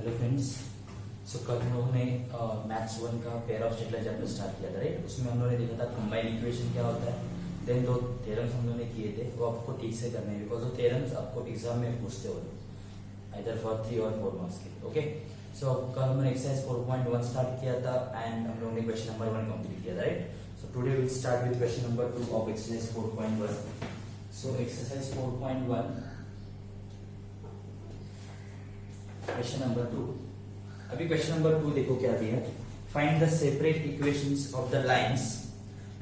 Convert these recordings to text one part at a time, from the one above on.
Hello friends. सो कल हम लोगों ने मैथ्स 1 का पेयर ऑफ स्टेटलर चैप्टर स्टार्ट किया था, राइट। उसमें हम लोगों ने देखा था कंबाइन इक्वेशन क्या होता है। देन 2 थ्योरम्स हम लोगों ने किए थे, वो आपको ठीक से करने हैं बिकॉज वो थ्योरम्स आपको एग्जाम में पूछते हो आइदर फॉर 3 और 4 मार्क्स के। ओके, सो कल हमने एक्सरसाइज 4.1 स्टार्ट किया था एंड हम लोगों ने क्वेश्चन नंबर 1 कंप्लीट किया था, right. So today we start with question number 2 of exercise 4.1। So exercise 4.1 question number 2। अभी क्वेश्चन नंबर 2 देखो क्या दिया है। Find the separate equations of the lines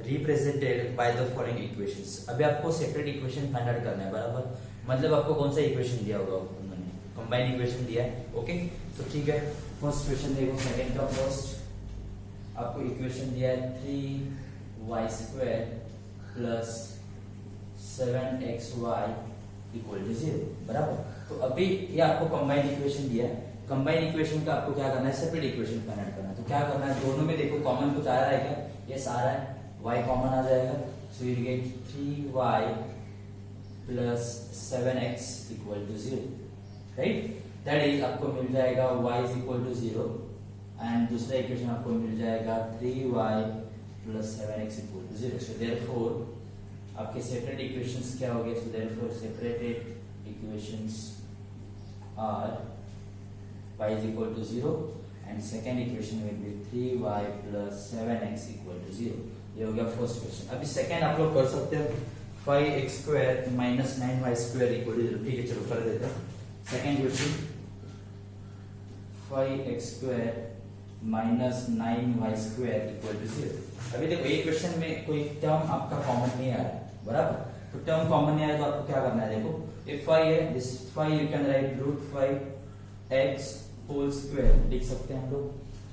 represented by the following equations. अभी आपको separate equation find out करना है, बराबर। मतलब आपको कौन सा इक्वेशन दिया होगा, उन्होंने कंबाइन इक्वेशन दिया है। ओके, तो ठीक है, फर्स्ट क्वेश्चन देखो। सेकंड का फर्स्ट आपको इक्वेशन दिया है 3y² plus 7xy equal to 0, बराबर। तो अभी ये आपको कंबाइन इक्वेशन दिया है। कंबाइन इक्वेशन का आपको क्या करना है, सेपरेट इक्वेशन फाइंड आउट करना है। तो क्या करना है, दोनों में देखो कॉमन कुछ आ रहा है क्या, यस आ रहा है, y कॉमन आ जाएगा। So you get 3y plus 7x equal to 0, right. That is आपको मिल जाएगा y is equal to 0 and दूसरा इक्वेशन आपको मिल जाएगा 3y plus 7x equal to 0। So therefore आपके सेपरेट इक्वेशंस क्या हो गए। So therefore separated equations are y is equal to 0 and second equation will be 3y plus 7x equal to 0। ये हो गया फर्स्ट क्वेश्चन। अभी सेकंड आप लोग कर सकते हो 5x² minus 9y² equal to 0। ठीक है, चलो कर देते हैं second question. 5x² minus 9y² equal to 0। अभी देखो ये क्वेश्चन में कोई टर्म आपका कॉमन नहीं आ रहा है, बराबर। तो टर्म कॉमन नहीं आया तो आपको क्या करना है, देखो ये 5 है, this 5 you can write √5x whole square लिख सकते हैं हम लोग।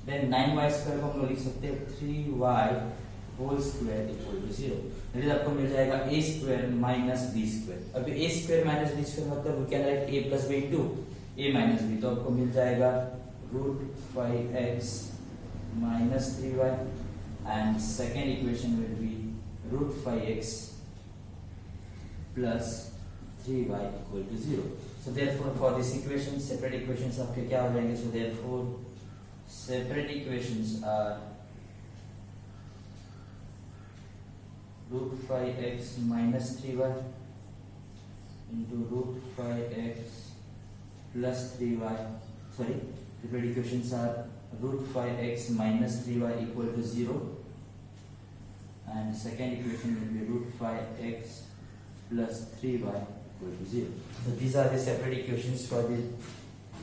देन 9y² को हम लोग लिख सकते हैं 3y whole square equal to 0। That is आपको मिल जाएगा a² माइनस b²। अभी a² माइनस b² मतलब we can write a plus b into a minus b। तो आपको मिल जाएगा √5x minus 3y and second equation will be √5x plus 3y equal to 0। So therefore for this equation separate equations आपके क्या हो जाएंगे। So therefore separate equations are √5x minus 3y into √5x plus 3y। Sorry, separate equations are √5x minus 3y equal to 0 and second equation will be √5x plus 3y equal to 0. So these are the separate equations for the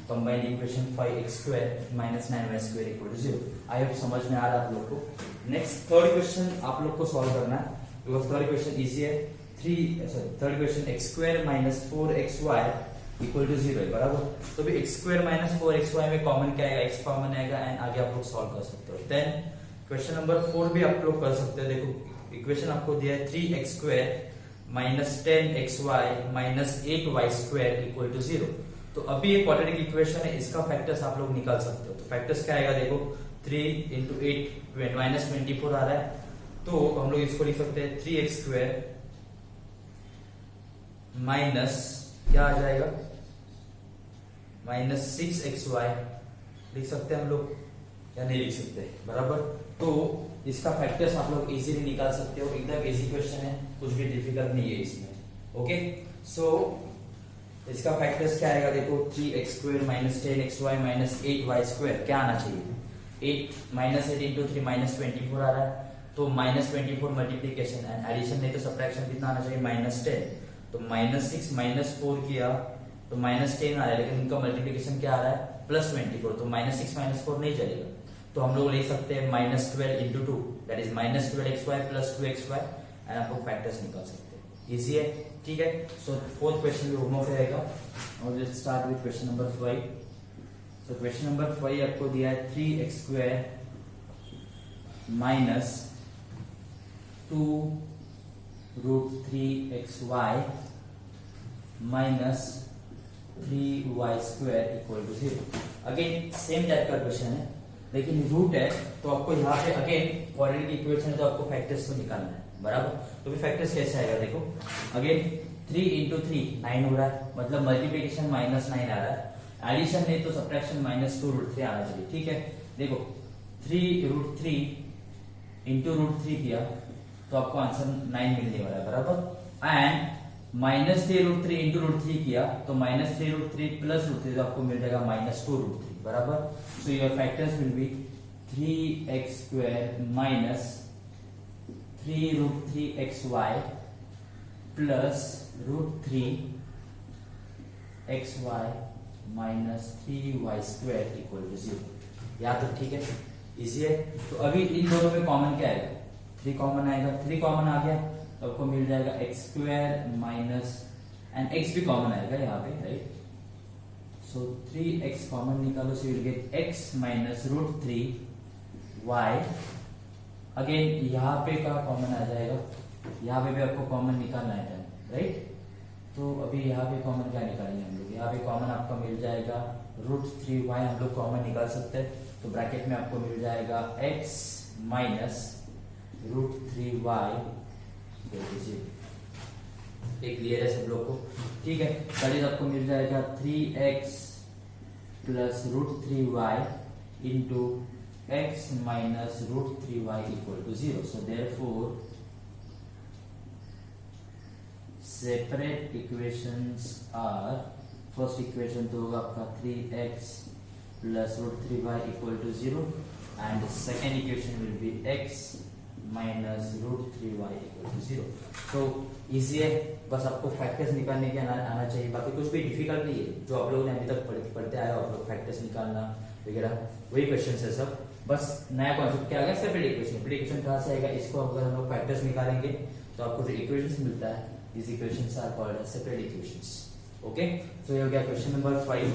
combined equation 5x² minus 9y² equal to 0. I hope समझ में आ रहा है आप लोग को। Next third question आप लोग को सॉल्व करना है बिकॉज थर्ड क्वेश्चन इजी है। Third question x² minus 4xy equal to 0 है, बराबर। तो भी x² minus 4xy में कॉमन क्या आएगा, x कॉमन आएगा एंड आगे आप लोग सॉल्व कर सकते हो। देन क्वेश्चन नंबर 4 भी आप लोग कर सकते हो। देखो इक्वेशन आपको दिया है 3x² minus 10xy minus 8y² equal to 0। तो अभी ये क्वाड्रेटिक इक्वेशन है, इसका फैक्टर्स आप लोग निकाल सकते हो। तो फैक्टर्स क्या आएगा, देखो 3 into 8 माइनस 24 आ रहा है। तो हम लोग इसको लिख सकते हैं 3x² माइनस क्या आ जाएगा, माइनस 6xy लिख सकते हैं हम लोग या नहीं लिख सकते, बराबर। तो इसका फैक्टर्स आप लोग इजीली निकाल सकते हो। एकदम इजी क्वेश्चन है, कुछ भी डिफिकल्ट नहीं है इसमें। ओके, सो इसका फैक्टर्स क्या आएगा, देखो 3x² minus 10xy minus 8y² क्या आना चाहिए, 8 माइनस 8 इंटू 3 माइनस 24 आ रहा है। तो माइनस 24 मल्टीप्लीकेशन एंड एडिशन नहीं तो सब्ट्रैक्शन कितना आना चाहिए, माइनस 10। तो माइनस 6 माइनस 4 किया तो माइनस 10 आ रहा है, लेकिन उनका मल्टीप्लीकेशन क्या आ रहा है, प्लस 24। तो माइनस 6 माइनस 4 नहीं चलेगा। तो हम लोग ले सकते हैं minus 12 into 2 that is minus 12xy plus 2xy and आपको फैक्टर्स निकाल सकते हैं। इजी है, ठीक है। सो फोर्थ क्वेश्चन भी होमवर्क रहेगा और let's start with question number 5। So question number 5 आपको दिया है 3x² minus 2 √3xy minus 3y² equal to 0। Again same type का क्वेश्चन है, लेकिन रूट है तो आपको यहाँ पे अगेन क्वाड्रेटिक इक्वेशन है तो आपको फैक्टर्स को निकालना है, बराबर। तो भी फैक्टर्स कैसे आएगा, देखो अगेन 3 into 3 9 हो रहा है, मतलब मल्टीप्लीकेशन -9 आ रहा है। एडिशन नहीं तो सब्ट्रैक्शन -2√3 आना चाहिए। ठीक है, देखो 3√3 इंटू √3 किया तो आपको आंसर 9 मिलने वाला है, बराबर। एंड -3√3 इंटू √3 किया तो -3√3 प्लस √3 तो आपको मिल जाएगा -2√3, बराबर। So your factors will be 3x² minus 3√3xy plus √3xy minus 3y² equal to 0। यहाँ तक ठीक है, इजी है। तो अभी इन दोनों में कॉमन क्या आएगा, 3 कॉमन आएगा, 3 कॉमन आ गया तो आपको मिल जाएगा x² माइनस एंड x भी कॉमन आएगा यहाँ पे, राइट। सो 3x कॉमन निकालो, सो you gate x minus √3y। Again यहाँ पे का कॉमन आ जाएगा, यहाँ पे भी आपको कॉमन निकालना है, राइट। तो अभी यहाँ पे कॉमन क्या निकालेंगे हम लोग, यहाँ पे कॉमन आपको मिल जाएगा √3y, हम लोग कॉमन निकाल सकते हैं। तो ब्रैकेट में आपको मिल जाएगा x माइनस √3y। एक क्लियर है सब लोग को, ठीक है। दैट आपको मिल जाएगा 3x plus √3y into x minus √3y equal to 0। So therefore separate equations are, first equation तो होगा आपका 3x plus √3y equal to 0 and second equation will be x minus √3y equal to 0। तो easy है, बस आपको factors निकालने के आना चाहिए, बाकी कुछ भी डिफिकल्ट नहीं है। जो आप लोगों ने अभी तक पढ़ते आए हो आप लोग, फैक्टर्स निकालना वगैरह वही क्वेश्चन है सब। बस नया कॉन्सेप्ट क्या आ गया, सेपरेट इक्वेशन। सेपरेट इक्वेशन कहाँ से आएगा, इसको अगर हम लोग फैक्टर्स निकालेंगे तो आपको जो इक्वेशंस मिलता है, these equations are called as separate equations. Okay, so ये हो गया question number 5.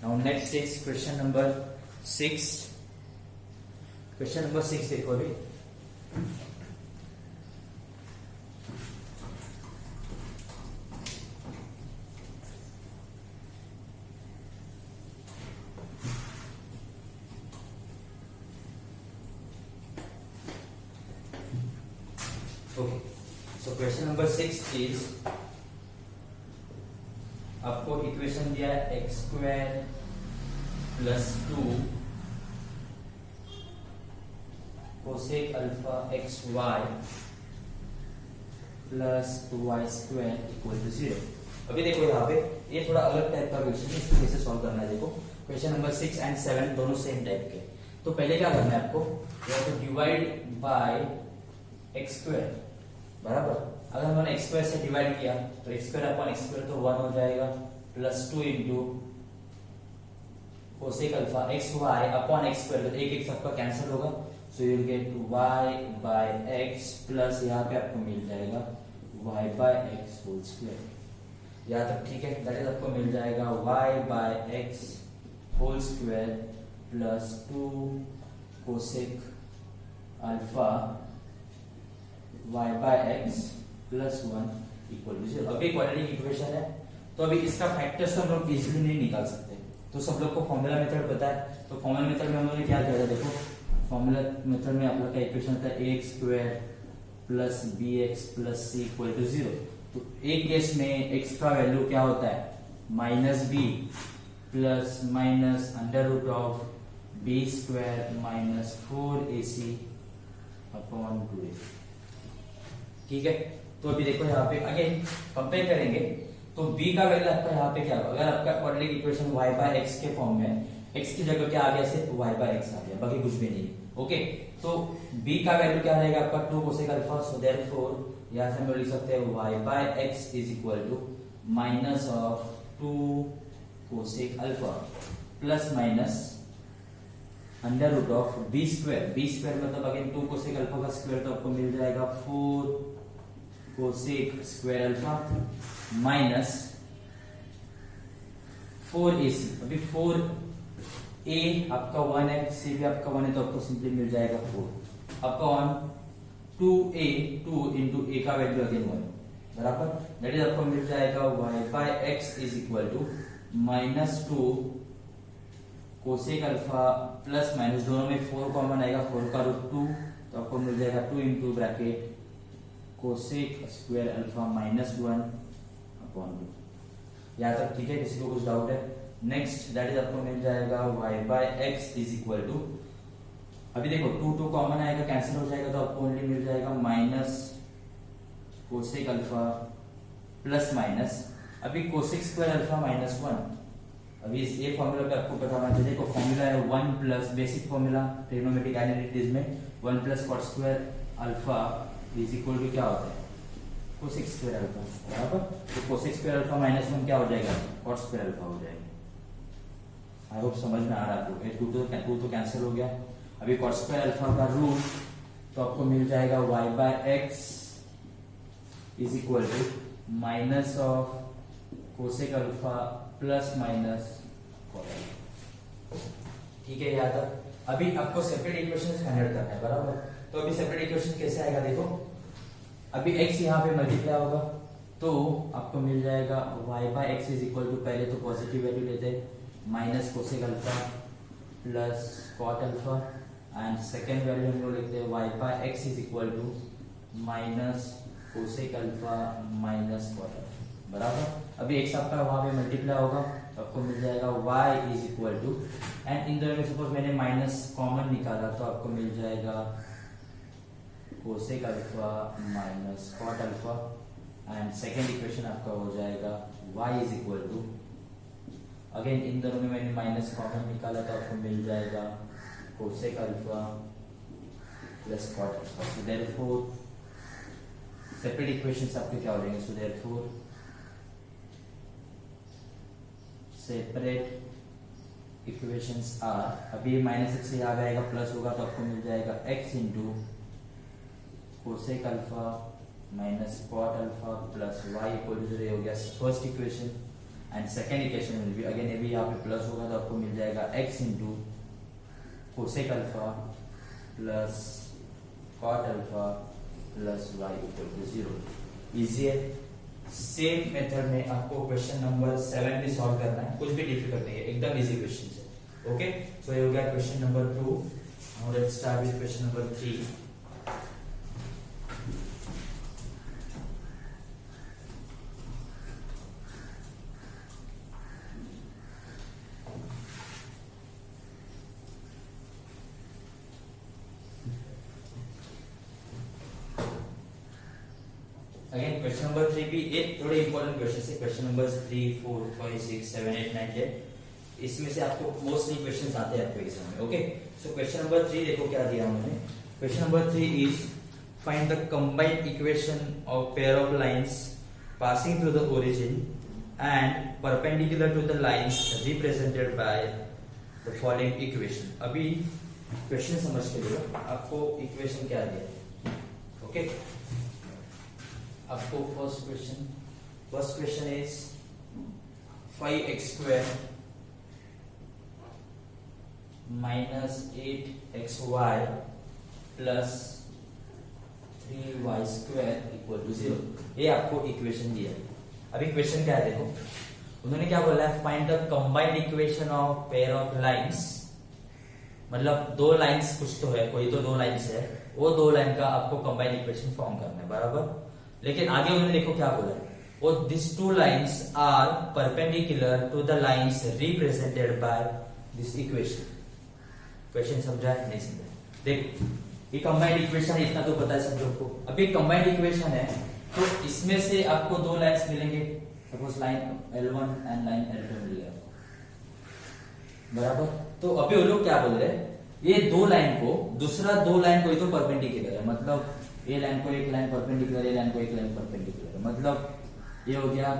Now next is question number 6. Question number 6 देखो अभी। Okay, so question number 6 is, आपको इक्वेशन दिया है x² plus 2 cosec alpha xy plus 2y² equal to 0। अभी देखो यहाँ पे ये थोड़ा अलग टाइप का क्वेश्चन है, इसको कैसे सॉल्व करना है। देखो क्वेश्चन नंबर 6 एंड 7 दोनों सेम टाइप के। तो पहले क्या करना है आपको, या तो डिवाइड बाय x², बराबर। अगर हमने x² से डिवाइड किया तो x² अपॉन x² तो 1 हो जाएगा, plus 2 into cosec alpha xy upon x² तो एक सबका कैंसिल होगा। So you will get y by x plus यहाँ पे आपको मिल जाएगा y by x whole square. यहाँ तक ठीक है, दैट इज आपको मिल जाएगा y by x whole square plus 2 cosec alpha y by x plus 1 equal to 0। अभी क्वाड्रेटिक इक्वेशन है तो अभी इसका फैक्टर्स तो हम लोग इजीली नहीं निकाल सकते, तो सब लोग को फॉर्मूला मेथड पता है। तो फॉर्मूला मेथड में हम लोग क्या किया था, देखो फॉर्मूला मेथड में आप लोग का इक्वेशन था ax² plus bx plus c equal to 0। तो एक केस में x का वैल्यू क्या होता है, -b plus minus under root of b² minus 4ac upon 2a। ठीक है, तो अभी देखो यहाँ पे अगेन कंपेयर करेंगे तो b का वैल्यू आपका यहाँ पे क्या होगा, अगर आपका quadratic equation y by x के फॉर्म में, x की जगह क्या आ गया, सिर्फ y बाय x आ गया, बाकी कुछ भी नहीं। ओके, तो b का वैल्यू क्या रहेगा आपका 2 कोसेक अल्फा। सो देयरफॉर यहाँ से हम लिख सकते हैं y by x is equal to minus of 2 cosec alpha plus minus under root of b² मतलब अगेन 2 कोसेक अल्फा का स्क्वायर तो आपको मिल जाएगा 4 cosec square alpha minus 4ac। अभी 4a आपका 1 है, c भी आपका 1 है, तो आपको सिंपली मिल जाएगा 4 अपॉन 2a, 2 इंटू a का वैल्यू अगेन 1, बराबर। दैट इज आपको मिल जाएगा y by x is equal to -2 cosec alpha plus minus, दोनों में 4 कॉमन आएगा, 4 का रूट 2 तो आपको मिल जाएगा 2 into bracket cosec square alpha -1 upon 2। यहाँ तक ठीक है, किसी को कुछ डाउट है? नेक्स्ट दैट इज आपको मिल जाएगा y by x is equal to, अभी देखो 2 कॉमन आएगा, कैंसिल हो जाएगा तो आपको ओनली मिल जाएगा minus cosec alpha plus minus, अभी कोसेक स्क्वायर अल्फा माइनस 1, अभी इस ये फॉर्मूला पे आपको पता होना चाहिए। देखो फॉर्मूला है 1 plus basic formula trigonometric identities में 1 plus cot square alpha is equal to क्या होता है कोसेक स्क्वायर अल्फा, बराबर। तो कोसेक स्क्वायर अल्फा माइनस 1 क्या हो जाएगा कॉट स्क्वायर अल्फा हो जाएगा। आई होप समझ में आ रहा है आपको। ये 2 तो कैंसिल हो गया। अभी कॉट स्क्वायर अल्फा का रूट तो आपको मिल जाएगा y by x is equal to minus of cosec alpha plus minus cot alpha. ठीक है यहाँ तक। अभी आपको सेपरेट इक्वेशन फाइंड करना है, बराबर। तो अभी सेपरेट इक्वेशन कैसे आएगा देखो, अभी x यहाँ पे मल्टीप्लाई होगा तो आपको मिल जाएगा y by x is equal to, पहले तो पॉजिटिव वैल्यू लेते हैं minus cosec alpha plus cot alpha, and second value हम लोग लिखते हैं y by x is equal to minus cosec alpha minus cot alpha, बराबर। अभी x आपका वहां पे मल्टीप्लाई होगा तो आपको मिल जाएगा y is equal to, and इन दोनों में सपोज मैंने माइनस कॉमन निकाला तो आपको मिल जाएगा cosec alpha minus cot alpha, and second equation आपका हो जाएगा y is equal to, again इन दोनों में मैंने माइनस कॉमन निकाला तो आपको मिल जाएगा cosec alpha plus cot alpha. So therefore separate equations आपके क्या हो जाएंगे, so therefore separate equations are, अभी माइनस एक्स से याद आएगा प्लस होगा तो आपको मिल जाएगा x into cosec alpha minus cot alpha plus y equal to 0 हो गया first equation, and second equation will be again अभी यहाँ पे प्लस होगा तो आपको मिल जाएगा x into cosec alpha plus cot alpha plus y equal to 0। Easy है। सेम मेथड में आपको क्वेश्चन नंबर 7 भी सॉल्व करना है, कुछ भी डिफिकल्ट नहीं है, एकदम इजी क्वेश्चन है। ओके, सो ये हो गया question number 2। Now let's start with question number 3। Again question number 3 भी एक थोड़े इंपॉर्टेंट क्वेश्चन है। क्वेश्चन नंबर 3, 4, 5, 6, 7, 8, 9, 10 इसमें से आपको मोस्टली क्वेश्चंस आते हैं आपको एग्जाम में। ओके, सो क्वेश्चन नंबर 3 देखो क्या दिया उन्होंने। Question number 3 is find the combined equation of pair of lines passing through the origin and perpendicular to the lines represented by the following equation. अभी question समझ के लो, आपको equation क्या दिया है। ओके, आपको first question is 5x square minus 8xy plus 3y square equal to 0, ये आपको इक्वेशन दिया है। अभी क्वेश्चन क्या है देखो, उन्होंने क्या बोला है, find the combined equation of pair of lines, मतलब दो लाइंस कुछ तो है, कोई तो दो लाइंस है, वो दो लाइन का आपको कंबाइंड इक्वेशन फॉर्म करना है, बराबर। लेकिन आगे उन्होंने देखो क्या बोला है, वो this two lines are perpendicular to the lines represented by this equation. Question समझा है नहीं समझा? देख, ये कंबाइंड इक्वेशन है, इतना तो पता है सब लोग को। अभी कंबाइंड इक्वेशन है तो इसमें से आपको दो लाइंस मिलेंगे, suppose line L1 and line L2 मिल गया, बराबर। तो अभी वो लोग क्या बोल रहे हैं, ये दो लाइन को दूसरा दो लाइन को ही तो परपेंडिकुलर है, मतलब ये लाइन को एक लाइन परपेंडिकुलर, ये लाइन को एक लाइन परपेंडिकुलर है, मतलब ये हो गया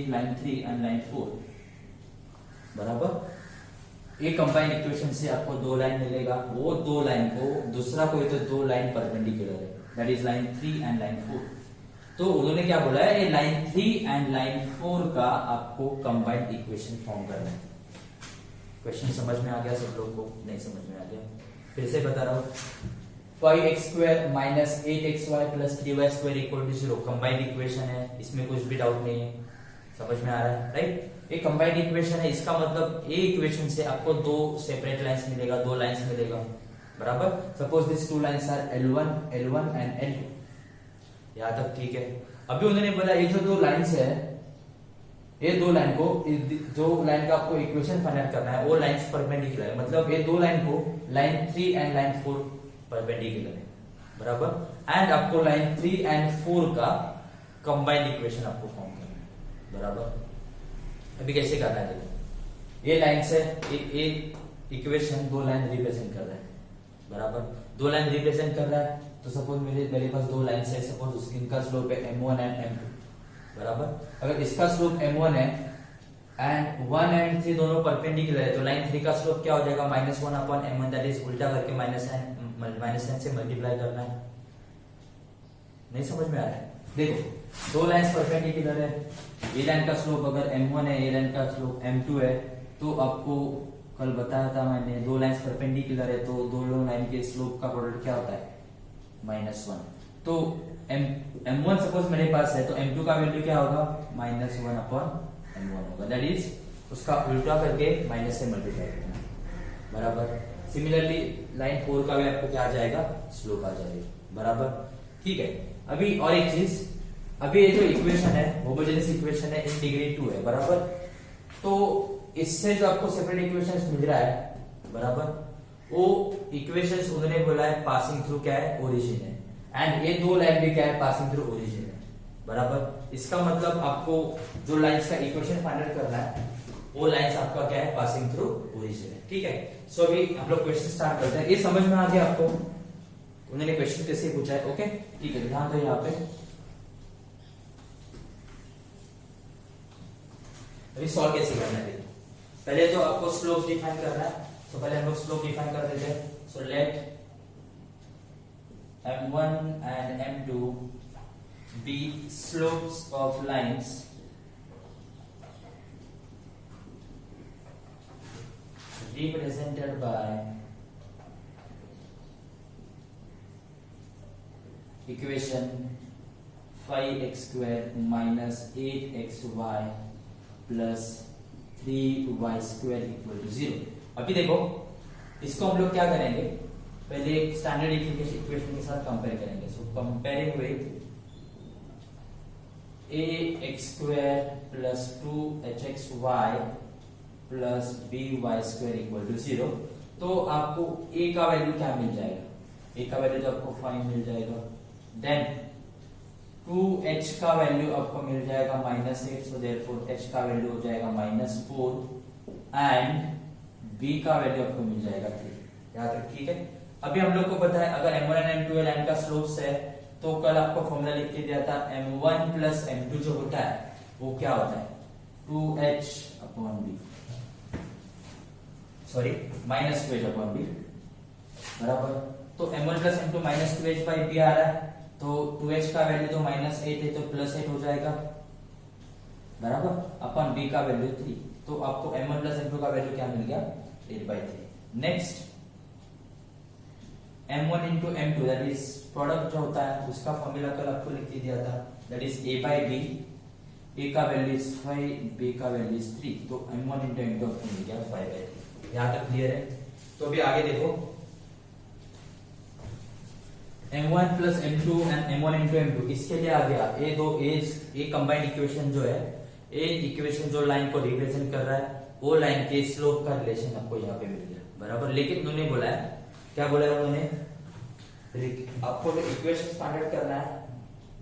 लाइन 3 एंड लाइन 4, बराबर। ये कंबाइंड इक्वेशन से आपको दो लाइन मिलेगा, वो दो लाइन को दूसरा कोई तो दो लाइन परपेंडिकुलर है, that is line 3 and line 4। तो उन्होंने क्या बोला है, ये लाइन 3 एंड लाइन 4 का आपको कंबाइंड इक्वेशन फॉर्म करना है। क्वेश्चन समझ में आ गया सब लोग को? नहीं समझ में आ गया? फिर से बता रहा हूं, 5x square minus 8xy plus 3y square equal to 0 combined equation है, इसमें कुछ भी डाउट नहीं है, समझ में आ रहा है, राइट। ये कंबाइंड इक्वेशन है, इसका मतलब ये इक्वेशन से आपको दो सेपरेट लाइंस मिलेगा, दो लाइंस मिलेगा, बराबर। Suppose this two lines are L1 and L2, यहां तक ठीक है। अभी उन्होंने बोला ये जो दो लाइंस है ये दो लाइन को, जो लाइन का आपको इक्वेशन फाइंड आउट करना है वो लाइंस परपेंडिकुलर है, मतलब ये दो लाइन को लाइन 3 एंड लाइन 4 परपेंडिकुलर है, बराबर। एंड आपको लाइन 3 एंड 4 का कंबाइंड इक्वेशन आपको फॉर्म करना है, बराबर। अभी कैसे करना है देखो, ये लाइन से एक इक्वेशन दो लाइन रिप्रेजेंट कर रहा है, बराबर। दो लाइन रिप्रेजेंट कर रहा है तो सपोज मेरे पास दो लाइन है, सपोज इनका स्लोप है m1 एंड m2, बराबर। अगर इसका स्लोप m1 है एंड 1 एंड 3 दोनों परपेंडिकुलर है तो लाइन 3 का स्लोप क्या हो जाएगा, -1 अपॉन m1, दैट इज उल्टा करके माइनस से मल्टीप्लाई करना है। नहीं समझ में आ रहा है? देखो दो लाइंस परपेंडिकुलर है, ये लाइन का स्लोप अगर m1 है, ये लाइन का स्लोप m2 है, तो आपको कल बताया था मैंने, दो लाइंस परपेंडिकुलर है तो दोनों लाइन के स्लोप का प्रोडक्ट क्या होता है, -1। तो m1 सपोज मेरे पास है तो m2 का वैल्यू क्या होगा, -1 अपॉन m1 होगा, दैट इज उसका उल्टा करके माइनस से मल्टीप्लाई करना, बराबर। सिमिलरली लाइन 4 का भी आपको क्या आ जाएगा, स्लोप आ जाएगा, बराबर। ठीक है, अभी और एक चीज, अभी ये जो इक्वेशन है होमोजेनियस इक्वेशन है इन डिग्री 2 है, बराबर। तो इससे जो आपको सेपरेट इक्वेशंस मिल रहा है, बराबर, वो इक्वेशंस उन्होंने बोला है पासिंग थ्रू क्या है, ओरिजिन है, एंड ये दो लाइन भी क्या है, पासिंग थ्रू ओरिजिन है, बराबर। इसका मतलब आपको जो लाइंस का इक्वेशन फाइंड आउट करना है वो लाइंस आपका क्या है, पासिंग थ्रू ओरिजिन है, ठीक है। सो अभी हम लोग क्वेश्चन स्टार्ट करते हैं। ये समझ में आ गया आपको, उन्होंने क्वेश्चन कैसे पूछा है, ओके ठीक है। ध्यान दो यहाँ पे, अभी सॉल्व कैसे करना है। पहले तो आपको स्लोप डिफाइन करना है, तो पहले हम लोग स्लोप डिफाइन कर देते हैं। So let m1 and m2 be slopes of lines represented by equation 5x square minus 8xy plus 3y square equal to 0। अभी देखो इसको हम लोग क्या करेंगे, पहले एक स्टैंडर्ड इक्वेशन के साथ कंपेयर करेंगे। सो comparing with ax square plus 2hxy plus by square equal to 0। तो आपको a का वैल्यू क्या मिल जाएगा, a का वैल्यू तो आपको 5 मिल जाएगा, देन 2h का वैल्यू आपको मिल जाएगा -8, सो देयरफॉर h का वैल्यू हो जाएगा -4 एंड b का वैल्यू आपको मिल जाएगा 3। याद रख, ठीक है। अभी हम लोग को पता है अगर m1 एंड m2 लाइन का स्लोप्स है तो कल आपको फॉर्मूला लिख के दिया था m1 प्लस m2 जो होता है वो क्या होता है, 2h upon b, sorry -2h upon b, बराबर। तो m1 plus m2 -2h by b आ रहा है, तो 2h का वैल्यू तो -8 है तो +8 हो जाएगा, बराबर, अपन b का वैल्यू 3। तो आपको m1 प्लस m2 का वैल्यू क्या मिल गया, 8/3। Next m1 into m2 that is product जो होता है उसका फॉर्मूला कल आपको लिख के दिया था, दैट इज a/b, a का वैल्यू इज 5, b का वैल्यू इज 3, तो m1 इंटू m2 आपको मिल गया 5/3। यहां तक क्लियर है? तो अभी आगे देखो m1 plus m2 and m1 into m2, इसके लिए आ गया ये कंबाइंड इक्वेशन जो है, ये इक्वेशन जो लाइन को रिप्रेजेंट कर रहा है वो लाइन के स्लोप का रिलेशन आपको यहाँ पे मिल गया, बराबर। लेकिन उन्होंने बोला है, क्या बोला है उन्होंने, आपको जो इक्वेशन फाइंड आउट करना है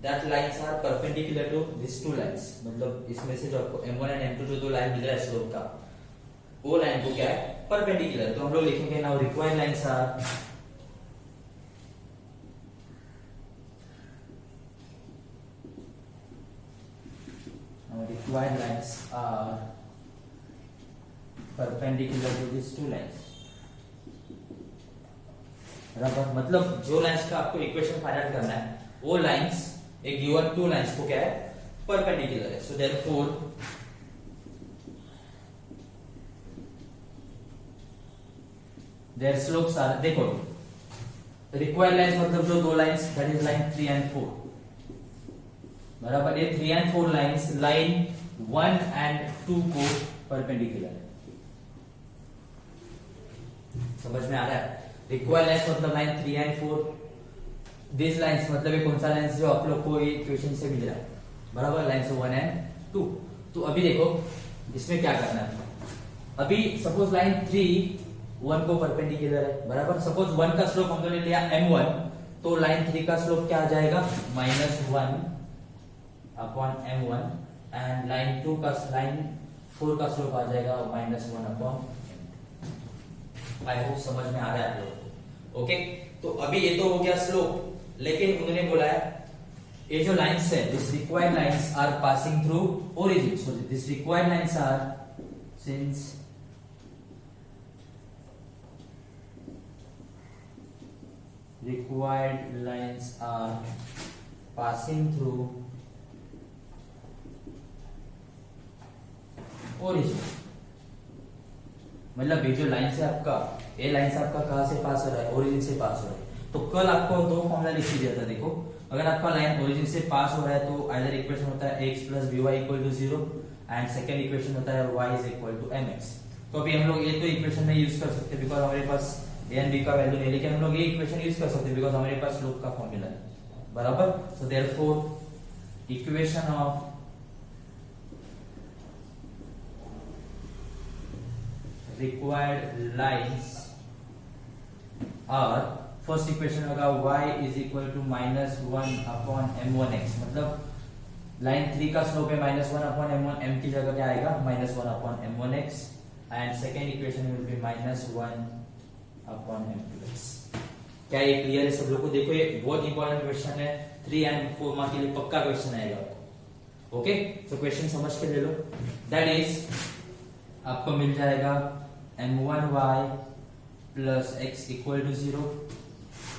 that lines are perpendicular to this two lines, मतलब इसमें से जो आपको m1 एंड m2 जो दो लाइन मिल रहा है स्लोप का, वो लाइन को क्या है, परपेंडिकुलर। तो हम लोग लिखेंगे now required lines are required lines are perpendicular to these two lines, बराबर। मतलब जो लाइंस का आपको इक्वेशन फाइंड आउट करना है वो लाइंस एक गिवन टू लाइंस को क्या है, परपेंडिकुलर है। So therefore their slopes are, देखो रिक्वायर्ड लाइंस मतलब जो दो lines that is line 3 and 4, बराबर। ये 3 एंड 4 लाइंस लाइन 1 एंड 2 को परपेंडिकुलर है, समझ में आ रहा है। रिक्वायर्ड लाइंस मतलब लाइन 3 एंड 4, दिस लाइंस मतलब ये कौन सा लाइंस जो आप लोग को ये इक्वेशन से मिल रहा है, बराबर, लाइंस 1 एंड 2। तो अभी देखो इसमें क्या करना है। अभी सपोज लाइन 3 1 को परपेंडिकुलर है, बराबर। सपोज 1 का स्लोप हमने लिया m1, तो लाइन 3 का स्लोप क्या आ जाएगा, -1 अपॉन m1, एंड लाइन 4 का स्लोप आ जाएगा -1 अपॉन। आई होप समझ में आ रहा है आप लोगों को। ओके, तो अभी ये तो हो गया स्लोप, लेकिन उन्होंने बोला है ये जो लाइंस है, this required lines are passing through origin, so this required lines are, since required lines are passing through origin, मतलब ये जो लाइन से आपका, ये लाइन से आपका कहां से पास हो रहा है, ओरिजिन से पास हो रहा है। तो कल आपको दो फॉर्मूला लिख दिया था, देखो अगर आपका लाइन ओरिजिन से पास हो रहा है तो आइदर इक्वेशन होता है x plus by equal to 0 and second equation होता है y is equal to mx। तो अभी हम लोग ये तो इक्वेशन नहीं यूज कर सकते बिकॉज हमारे पास a एंड b का वैल्यू नहीं, लेकिन हम लोग ये इक्वेशन यूज कर सकते हैं बिकॉज हमारे पास स्लोप का फॉर्मूला है, बराबर। So therefore equation of required lines are, first equation होगा y is equal to -1 upon m1x, मतलब लाइन 3 का स्लोप है -1 अपॉन m1, m की जगह क्या आएगा -1 upon m1x, and second equation will B -1 upon m2x। क्या ये क्लियर है सब लोगों को? देखो ये बहुत इंपॉर्टेंट क्वेश्चन है, 3 एंड 4 मार्क के लिए पक्का क्वेश्चन आएगा। ओके, तो क्वेश्चन समझ के ले लो। दैट इज आपको मिल जाएगा m1y plus x equal to 0,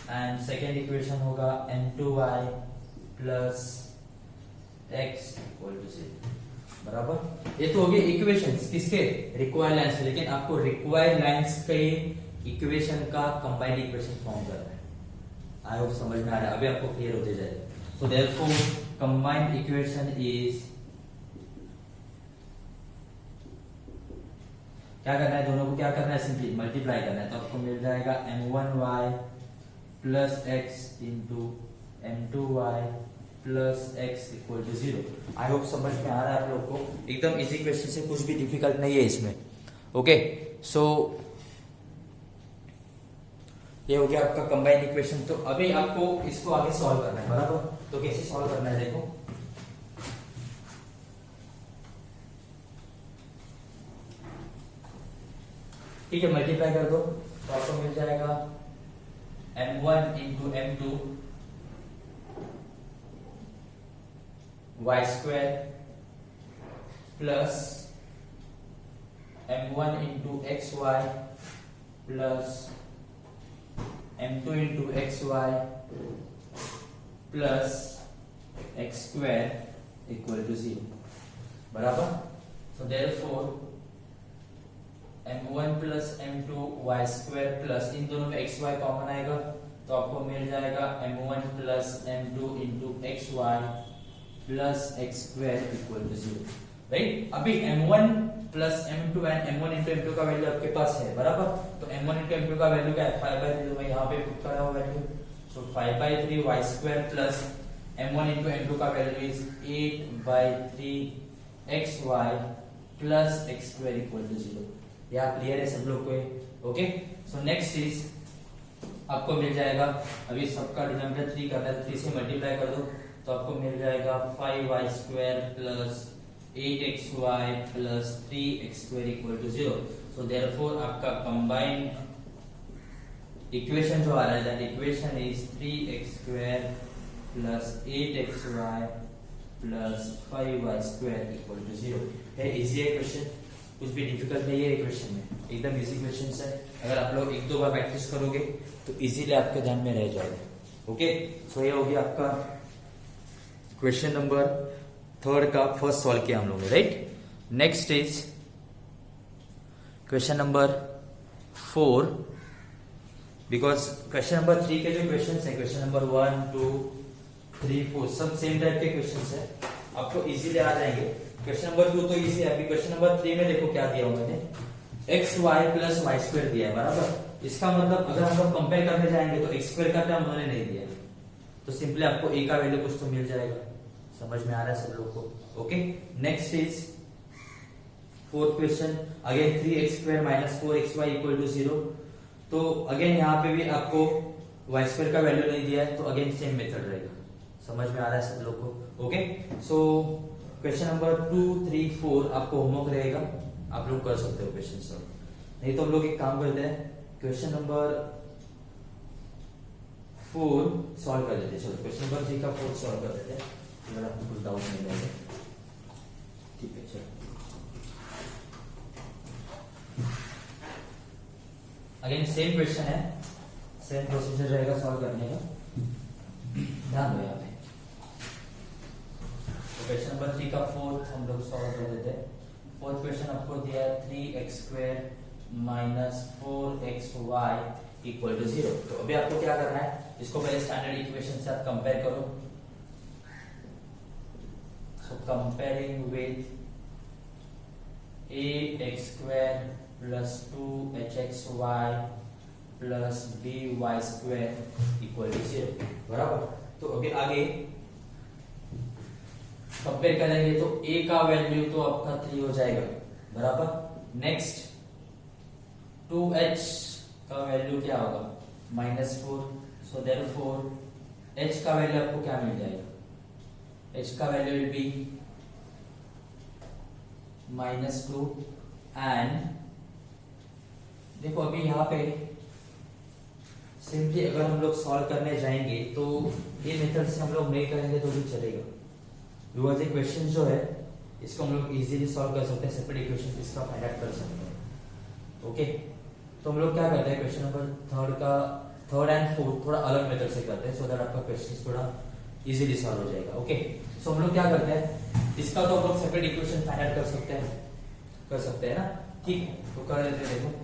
and second equation होगा m2y plus x equal to 0, बराबर। ये तो हो गए इक्वेशंस किसके, रिक्वायर्ड लाइंस, लेकिन आपको रिक्वायर्ड लाइंस के इक्वेशन का कंबाइंड इक्वेशन फॉर्म करना है। आई होप समझ में आ रहा है, अभी आपको क्लियर होते जाएगा। सो देयरफॉर कंबाइंड इक्वेशन इज, क्या करना है, दोनों को क्या करना है, सिंपली मल्टीप्लाई करना है। तो आपको मिल जाएगा m1y plus x into m2y plus x equal to 0। I hope समझ में आ रहा है आप लोग को, एकदम इजी क्वेश्चन से, कुछ भी डिफिकल्ट नहीं है इसमें। ओके, सो ये हो गया आपका कंबाइंड इक्वेशन। तो अभी आपको इसको आगे सॉल्व करना है, बराबर। तो कैसे सॉल्व करना है, देखो ठीक है, मल्टीप्लाई कर दो तो आपको मिल जाएगा m1 into m2 y square plus m1 into xy plus m2 into xy plus x square equal to 0, बराबर। So therefore m1 plus m2 y square plus, इन दोनों में xy कॉमन आएगा तो आपको मिल जाएगा m1 plus m2 into xy plus x square equal to 0, right. अभी m1 plus m2 and m1 into m2 का वैल्यू आपके पास है, बराबर। तो m1 इंटू m2 का वैल्यू क्या है, 5/3, तो मैं यहाँ पे पुट कर रहा हूँ value. So 5/3 y square plus m1 into m2 का value is 8/3 xy plus x square equal to 0। या क्लियर है सब लोग को? ओके, सो नेक्स्ट इज आपको मिल जाएगा, अभी सबका डिनोमिनेटर 3 करना है, 3 से मल्टीप्लाई कर दो तो आपको मिल जाएगा 5y square plus 8xy plus 3x square equal to 0। So therefore आपका कंबाइंड इक्वेशन जो आ रहा है, that equation is 3x square plus 8xy plus 5y square equal to 0। है इजी है क्वेश्चन, कुछ भी डिफिकल्ट नहीं है क्वेश्चन में, एकदम इजी क्वेश्चन है। अगर आप लोग 1-2 बार प्रैक्टिस करोगे तो इजीली आपके ध्यान में रह जाएगा। ओके, सो ये हो गया आपका क्वेश्चन नंबर 3 का फर्स्ट सॉल्व किया हम लोगों ने, right. Next is question number 4, because question number 3 के जो क्वेश्चन है, क्वेश्चन नंबर 1, 2, 3, 4 सब सेम टाइप के क्वेश्चन है, आपको इजीली आ जाएंगे। क्वेश्चन नंबर 2 तो इजी है। अभी क्वेश्चन नंबर 3 में देखो क्या दिया मैंने, x y plus y square दिया है, बराबर। इसका मतलब अगर हम लोग कंपेयर करने जाएंगे तो एक्स स्क्वायर का टर्म उन्होंने नहीं दिया, तो सिंपली आपको ए का वैल्यू कुछ तो मिल जाएगा। समझ में आ रहा है सब लोग को? Okay, next is fourth question again 3x square minus 4xy equal to 0। तो अगेन यहाँ पे भी आपको y स्क्वायर का वैल्यू नहीं दिया है, तो अगेन सेम मेथड रहेगा। समझ में आ रहा है सब लोग को? ओके, सो क्वेश्चन नंबर 2, 3, 4 आपको होमवर्क रहेगा, आप लोग कर सकते हो क्वेश्चन सॉल्व। नहीं तो हम लोग एक काम करते हैं, क्वेश्चन नंबर 4 सॉल्व कर देते हैं। चलो क्वेश्चन नंबर 3 का 4 सॉल्व कर देते हैं, अगर आपको कुछ डाउट नहीं रहेगा। ठीक है, चलो अगेन सेम क्वेश्चन है, सेम प्रोसीजर रहेगा सॉल्व करने का, ध्यान दो यहाँ पे। तो क्वेश्चन नंबर 3 का 4 हम लोग सॉल्व कर देते हैं। फोर्थ क्वेश्चन आपको दिया है 3x square minus 4xy equal to 0। तो अभी आपको क्या करना है, इसको पहले स्टैंडर्ड इक्वेशन से आप कंपेयर करो। सो comparing with ax square plus 2hxy plus by square equal to 0, बराबर। तो अभी आगे कंपेयर करेंगे तो a का वैल्यू तो आपका 3 हो जाएगा, बराबर। नेक्स्ट 2h का वैल्यू क्या होगा, -4। सो देयरफॉर h का वैल्यू आपको क्या मिल जाएगा, h का वैल्यू विल बी -2। एंड देखो अभी यहाँ पे सिंपली अगर हम लोग सॉल्व करने जाएंगे तो ये मेथड से हम लोग नहीं करेंगे तो भी चलेगा, बिकॉज ये क्वेश्चन जो है इसको हम लोग इजीली सॉल्व कर सकते हैं, सेपरेट इक्वेशन इसका फाइंड आउट कर सकते हैं। ओके, तो हम लोग क्या करते हैं, question number third and fourth थोड़ा अलग मेथड से करते हैं, सो दैट आपका क्वेश्चन थोड़ा इजीली सॉल्व हो जाएगा। ओके, सो हम लोग क्या करते हैं, इसका तो हम लोग सेपरेट इक्वेशन फाइंड आउट कर सकते हैं ना। ठीक है, तो कर लेते हैं, देखो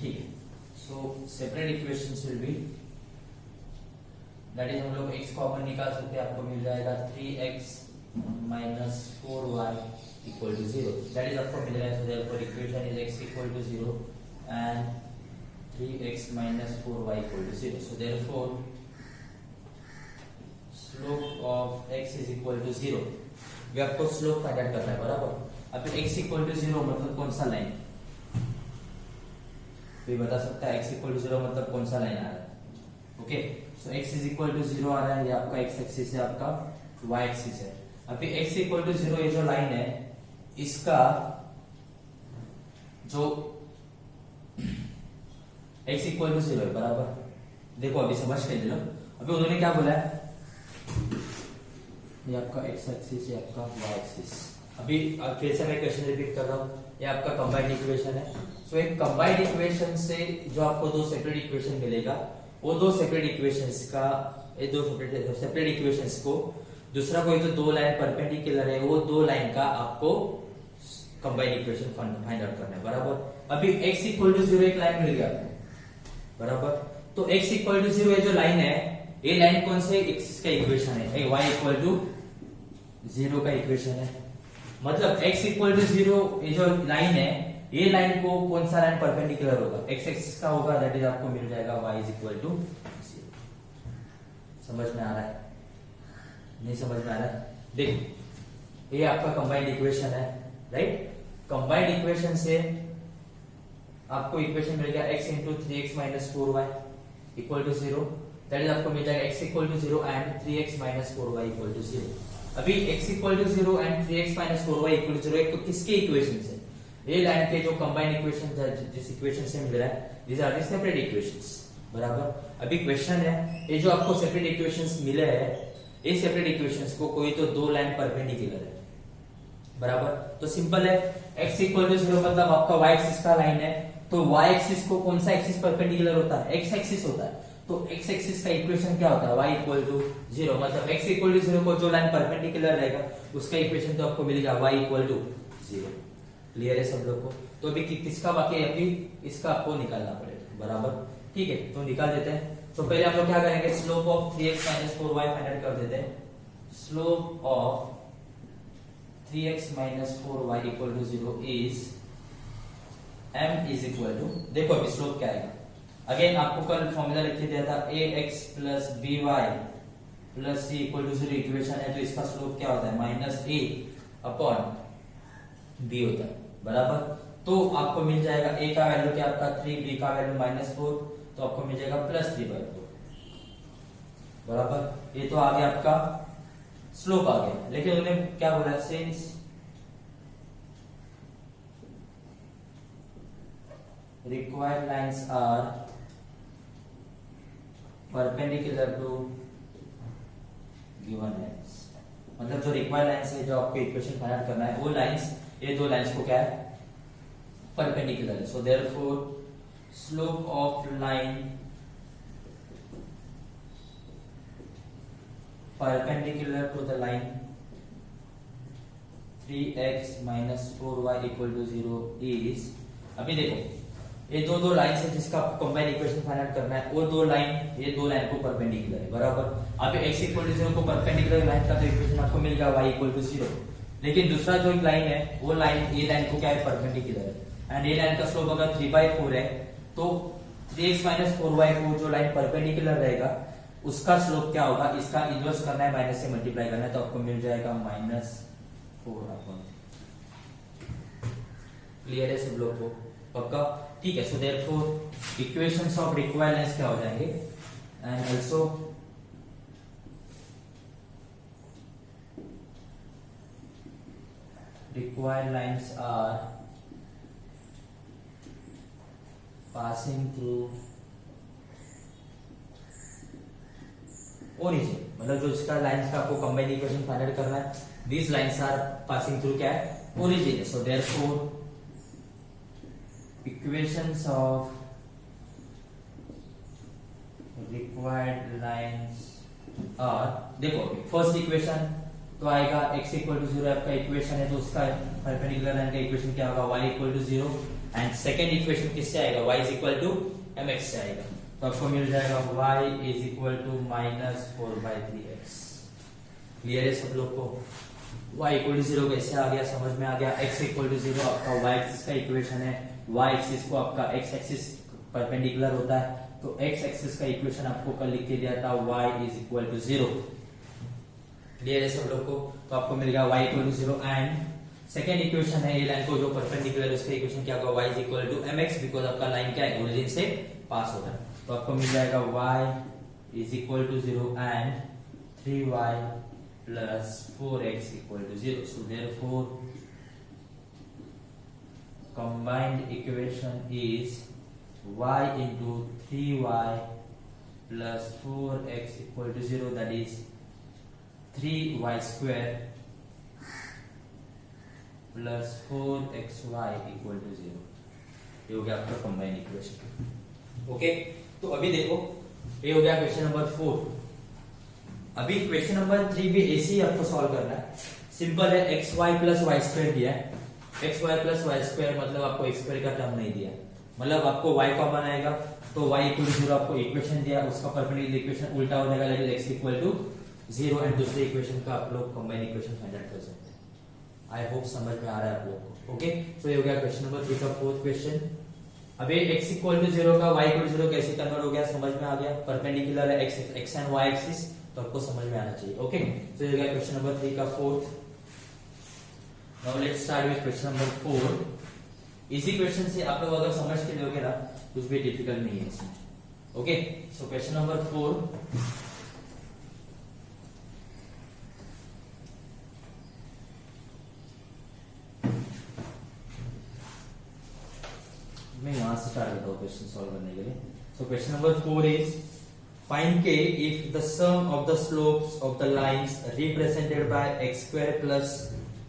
ठीक है। So separate equations will be, that is हम लोग x कॉमन निकाल सकते हैं, आपको मिल जाएगा 3x minus 4y equal to 0, that is आपको मिल रहा है। So therefore equation is x equal to 0 and 3x minus 4y equal to 0। So therefore slope of x is equal to 0, वे आपको स्लोप फाइंड आउट करना है, बराबर। अब x इक्वल टू 0 मतलब कौन सा लाइन, कोई बता सकता है x इक्वल टू 0 मतलब कौन सा लाइन आ रहा है? Okay, so x is equal to 0 आ रहा है, ये आपका x एक्सिस है, आपका y एक्सिस है। अभी x इक्वल टू 0 ये जो लाइन है, इसका जो x इक्वल टू 0 है, बराबर। देखो अभी समझ के लो, अभी उन्होंने क्या बोला है, ये आपका x एक्सिस, ये आपका y एक्सिस। अभी फिर से मैं क्वेश्चन रिपीट कर रहा हूँ, ये आपका कंबाइंड इक्वेशन है। सो एक कंबाइंड इक्वेशन से जो आपको दो सेपरेट इक्वेशन मिलेगा, वो दो सेपरेट इक्वेशंस का, ये दो सेपरेट इक्वेशंस को दूसरा कोई तो दो लाइन परपेंडिकुलर है, वो दो लाइन का आपको कंबाइंड इक्वेशन फाइंड आउट करना है, बराबर। अभी x इक्वल टू 0 एक लाइन मिल गया आपको, बराबर। तो x इक्वल टू 0 ये जो लाइन है, ये लाइन कौन से एक्सिस का इक्वेशन है, y इक्वल टू 0 का इक्वेशन है। मतलब x इक्वल टू 0 ये जो लाइन है, ये लाइन को कौन सा लाइन परपेंडिकुलर होगा, x एक्सिस का होगा, दैट इज आपको मिल जाएगा y इज इक्वल टू 0। समझ में आ रहा है, नहीं समझ में आ रहा है? देखो ये आपका कंबाइंड इक्वेशन है, राइट। कंबाइंड इक्वेशन से आपको इक्वेशन मिल गया x into 3x minus 4y equal to 0, that is आपको मिल जाएगा x equal to 0 and 3x minus 4y equal to 0। अभी x equal to 0 and 3x minus 4y equal to 0 एक तो किसके इक्वेशन से, ये लाइन के जो कंबाइंड इक्वेशन जिस इक्वेशन से मिल रहा है, these are the separate equations, बराबर। अभी क्वेश्चन है, ये जो आपको सेपरेट इक्वेशंस मिले हैं, ये सेपरेट इक्वेशंस को कोई तो दो लाइन परपेंडिकुलर है, बराबर। तो सिंपल है, x इक्वल टू 0 मतलब आपका y एक्सिस का लाइन है, तो y एक्सिस को कौन सा एक्सिस परपेंडिकुलर होता है, x एक्सिस होता है। तो x एक्सिस का इक्वेशन क्या होता है, y इक्वल टू 0, मतलब x इक्वल टू 0 को जो लाइन परपेंडिकुलर रहेगा उसका इक्वेशन तो आपको मिलेगा y इक्वल टू 0। क्लियर है सब लोग को? तो अभी किसका बाकी है, अभी इसका आपको निकालना पड़ेगा, बराबर। ठीक है, तो निकाल देते हैं। तो पहले हम लोग क्या करेंगे, slope of 3x minus 4y find out कर देते हैं। Slope of 3x minus 4y equal to 0 is m is equal to, देखो अभी स्लोप क्या आएगा, अगेन आपको कल फॉर्मूला लिख के दिया था ax plus by plus c equal to 0 equation है, तो इसका स्लोप क्या होता है, माइनस a अपॉन बी होता है, बराबर। तो आपको मिल जाएगा ए का वैल्यू क्या आपका 3, बी का वैल्यू -4, तो आपको मिल जाएगा +3/4, बराबर। ये तो आ गया आपका स्लोप आ गया, लेकिन उन्होंने क्या बोला, since required lines are perpendicular to given lines, मतलब जो रिक्वायर्ड लाइंस है, जो आपको इक्वेशन फाइंड करना है, वो लाइंस, ये दो लाइंस को क्या है, परपेंडिकुलर है। So therefore slope of line perpendicular to the line 3x - 4y = 0 is, अभी देखो ये दो लाइन है जिसका आपको कंबाइन इक्वेशन फाइंड करना है, वो दो लाइन, ये दो लाइन को परपेंडिकुलर है, बराबर। अब x = 0 को परपेंडिकुलर लाइन का तो इक्वेशन आपको मिल गया y = 0, लेकिन दूसरा जो लाइन है, वो लाइन, ये लाइन को क्या है, परपेंडिकुलर है, एंड ये लाइन का स्लोप अगर 3/4 है, तो 3x - 4y को जो लाइन परपेंडिकुलर रहेगा उसका स्लोप क्या होगा, इसका इन्वर्स करना है, माइनस से मल्टीप्लाई करना है, तो आपको मिल जाएगा -4/। क्लियर है सब लोग को, पक्का, ठीक है। So therefore equations of required lines क्या हो जाएंगे, and also required lines are passing through origin, मतलब जो इसका लाइंस का आपको कंबाइन इक्वेशन फाइंड करना है, these lines are passing through क्या है, origin. So therefore equations of required lines are, देखो फर्स्ट इक्वेशन तो आएगा x = 0 आपका इक्वेशन है, तो उसका परपेंडिकुलर लाइन का इक्वेशन क्या होगा, y = 0, एंड सेकंड इक्वेशन किससे आएगा, y = mx से आएगा, तो आपको मिल जाएगा y = -4/3x। क्लियर है सब लोग को, y = 0 कैसे आ गया, समझ में आ गया। x = 0 आपका y एक्सिस का इक्वेशन है, y एक्सिस को आपका x एक्सिस परपेंडिकुलर होता है, तो x एक्सिस का इक्वेशन आपको कल लिख के दिया था y = 0। क्लियर है सब लोग को, तो आपको मिल गया y = 0, एंड सेकेंड इक्वेशन है, ये लाइन को जो परपेंडिकुलर है उसका इक्वेशन क्या होगा, y = mx, बिकॉज आपका लाइन क्या है, ओरिजिन से पास हो रहा है, तो आपको मिल जाएगा y = 0 and 3y + 4x = 0। So therefore combined equation is y into 3y plus 4x = 0, that is 3y square plus 4xy = 0। ये हो गया आपका कंबाइंड इक्वेशन, ओके। तो अभी देखो, ये हो गया क्वेश्चन नंबर 4। अभी क्वेश्चन नंबर 3 भी ऐसे ही आपको सॉल्व करना है, सिंपल है, xy + y² दिया है, xy + y² मतलब आपको x² का टर्म नहीं दिया, मतलब आपको y कॉमन आएगा, तो y = 0 आपको इक्वेशन दिया, उसका परपेंडिकुलर इक्वेशन उल्टा हो जाएगा, लेकिन x = 0, एंड दूसरे इक्वेशन का आप लोग कंबाइन इक्वेशन फाइंड आउट कर सकते हैं। आई होप समझ में आ रहा है आप लोग को, ओके। तो ये हो गया क्वेश्चन नंबर 3 का फोर्थ क्वेश्चन। अभी x = 0 का y = 0 कैसे कन्वर्ट हो गया, समझ में आ गया, परपेंडिकुलर है x एंड y एक्सिस, तो आपको समझ में आना चाहिए, ओके। तो ये हो गया क्वेश्चन नंबर 3 का fourth. Now let's start with question number 4। इसी क्वेश्चन से आप लोग अगर समझ के लोगे ना, कुछ भी डिफिकल्ट नहीं है इसमें, ओके। सो क्वेश्चन नंबर 4, मैं यहां से स्टार्ट करता हूं क्वेश्चन सॉल्व करने के लिए। सो question number 4 is find k if the sum of the slopes of the lines represented by x² plus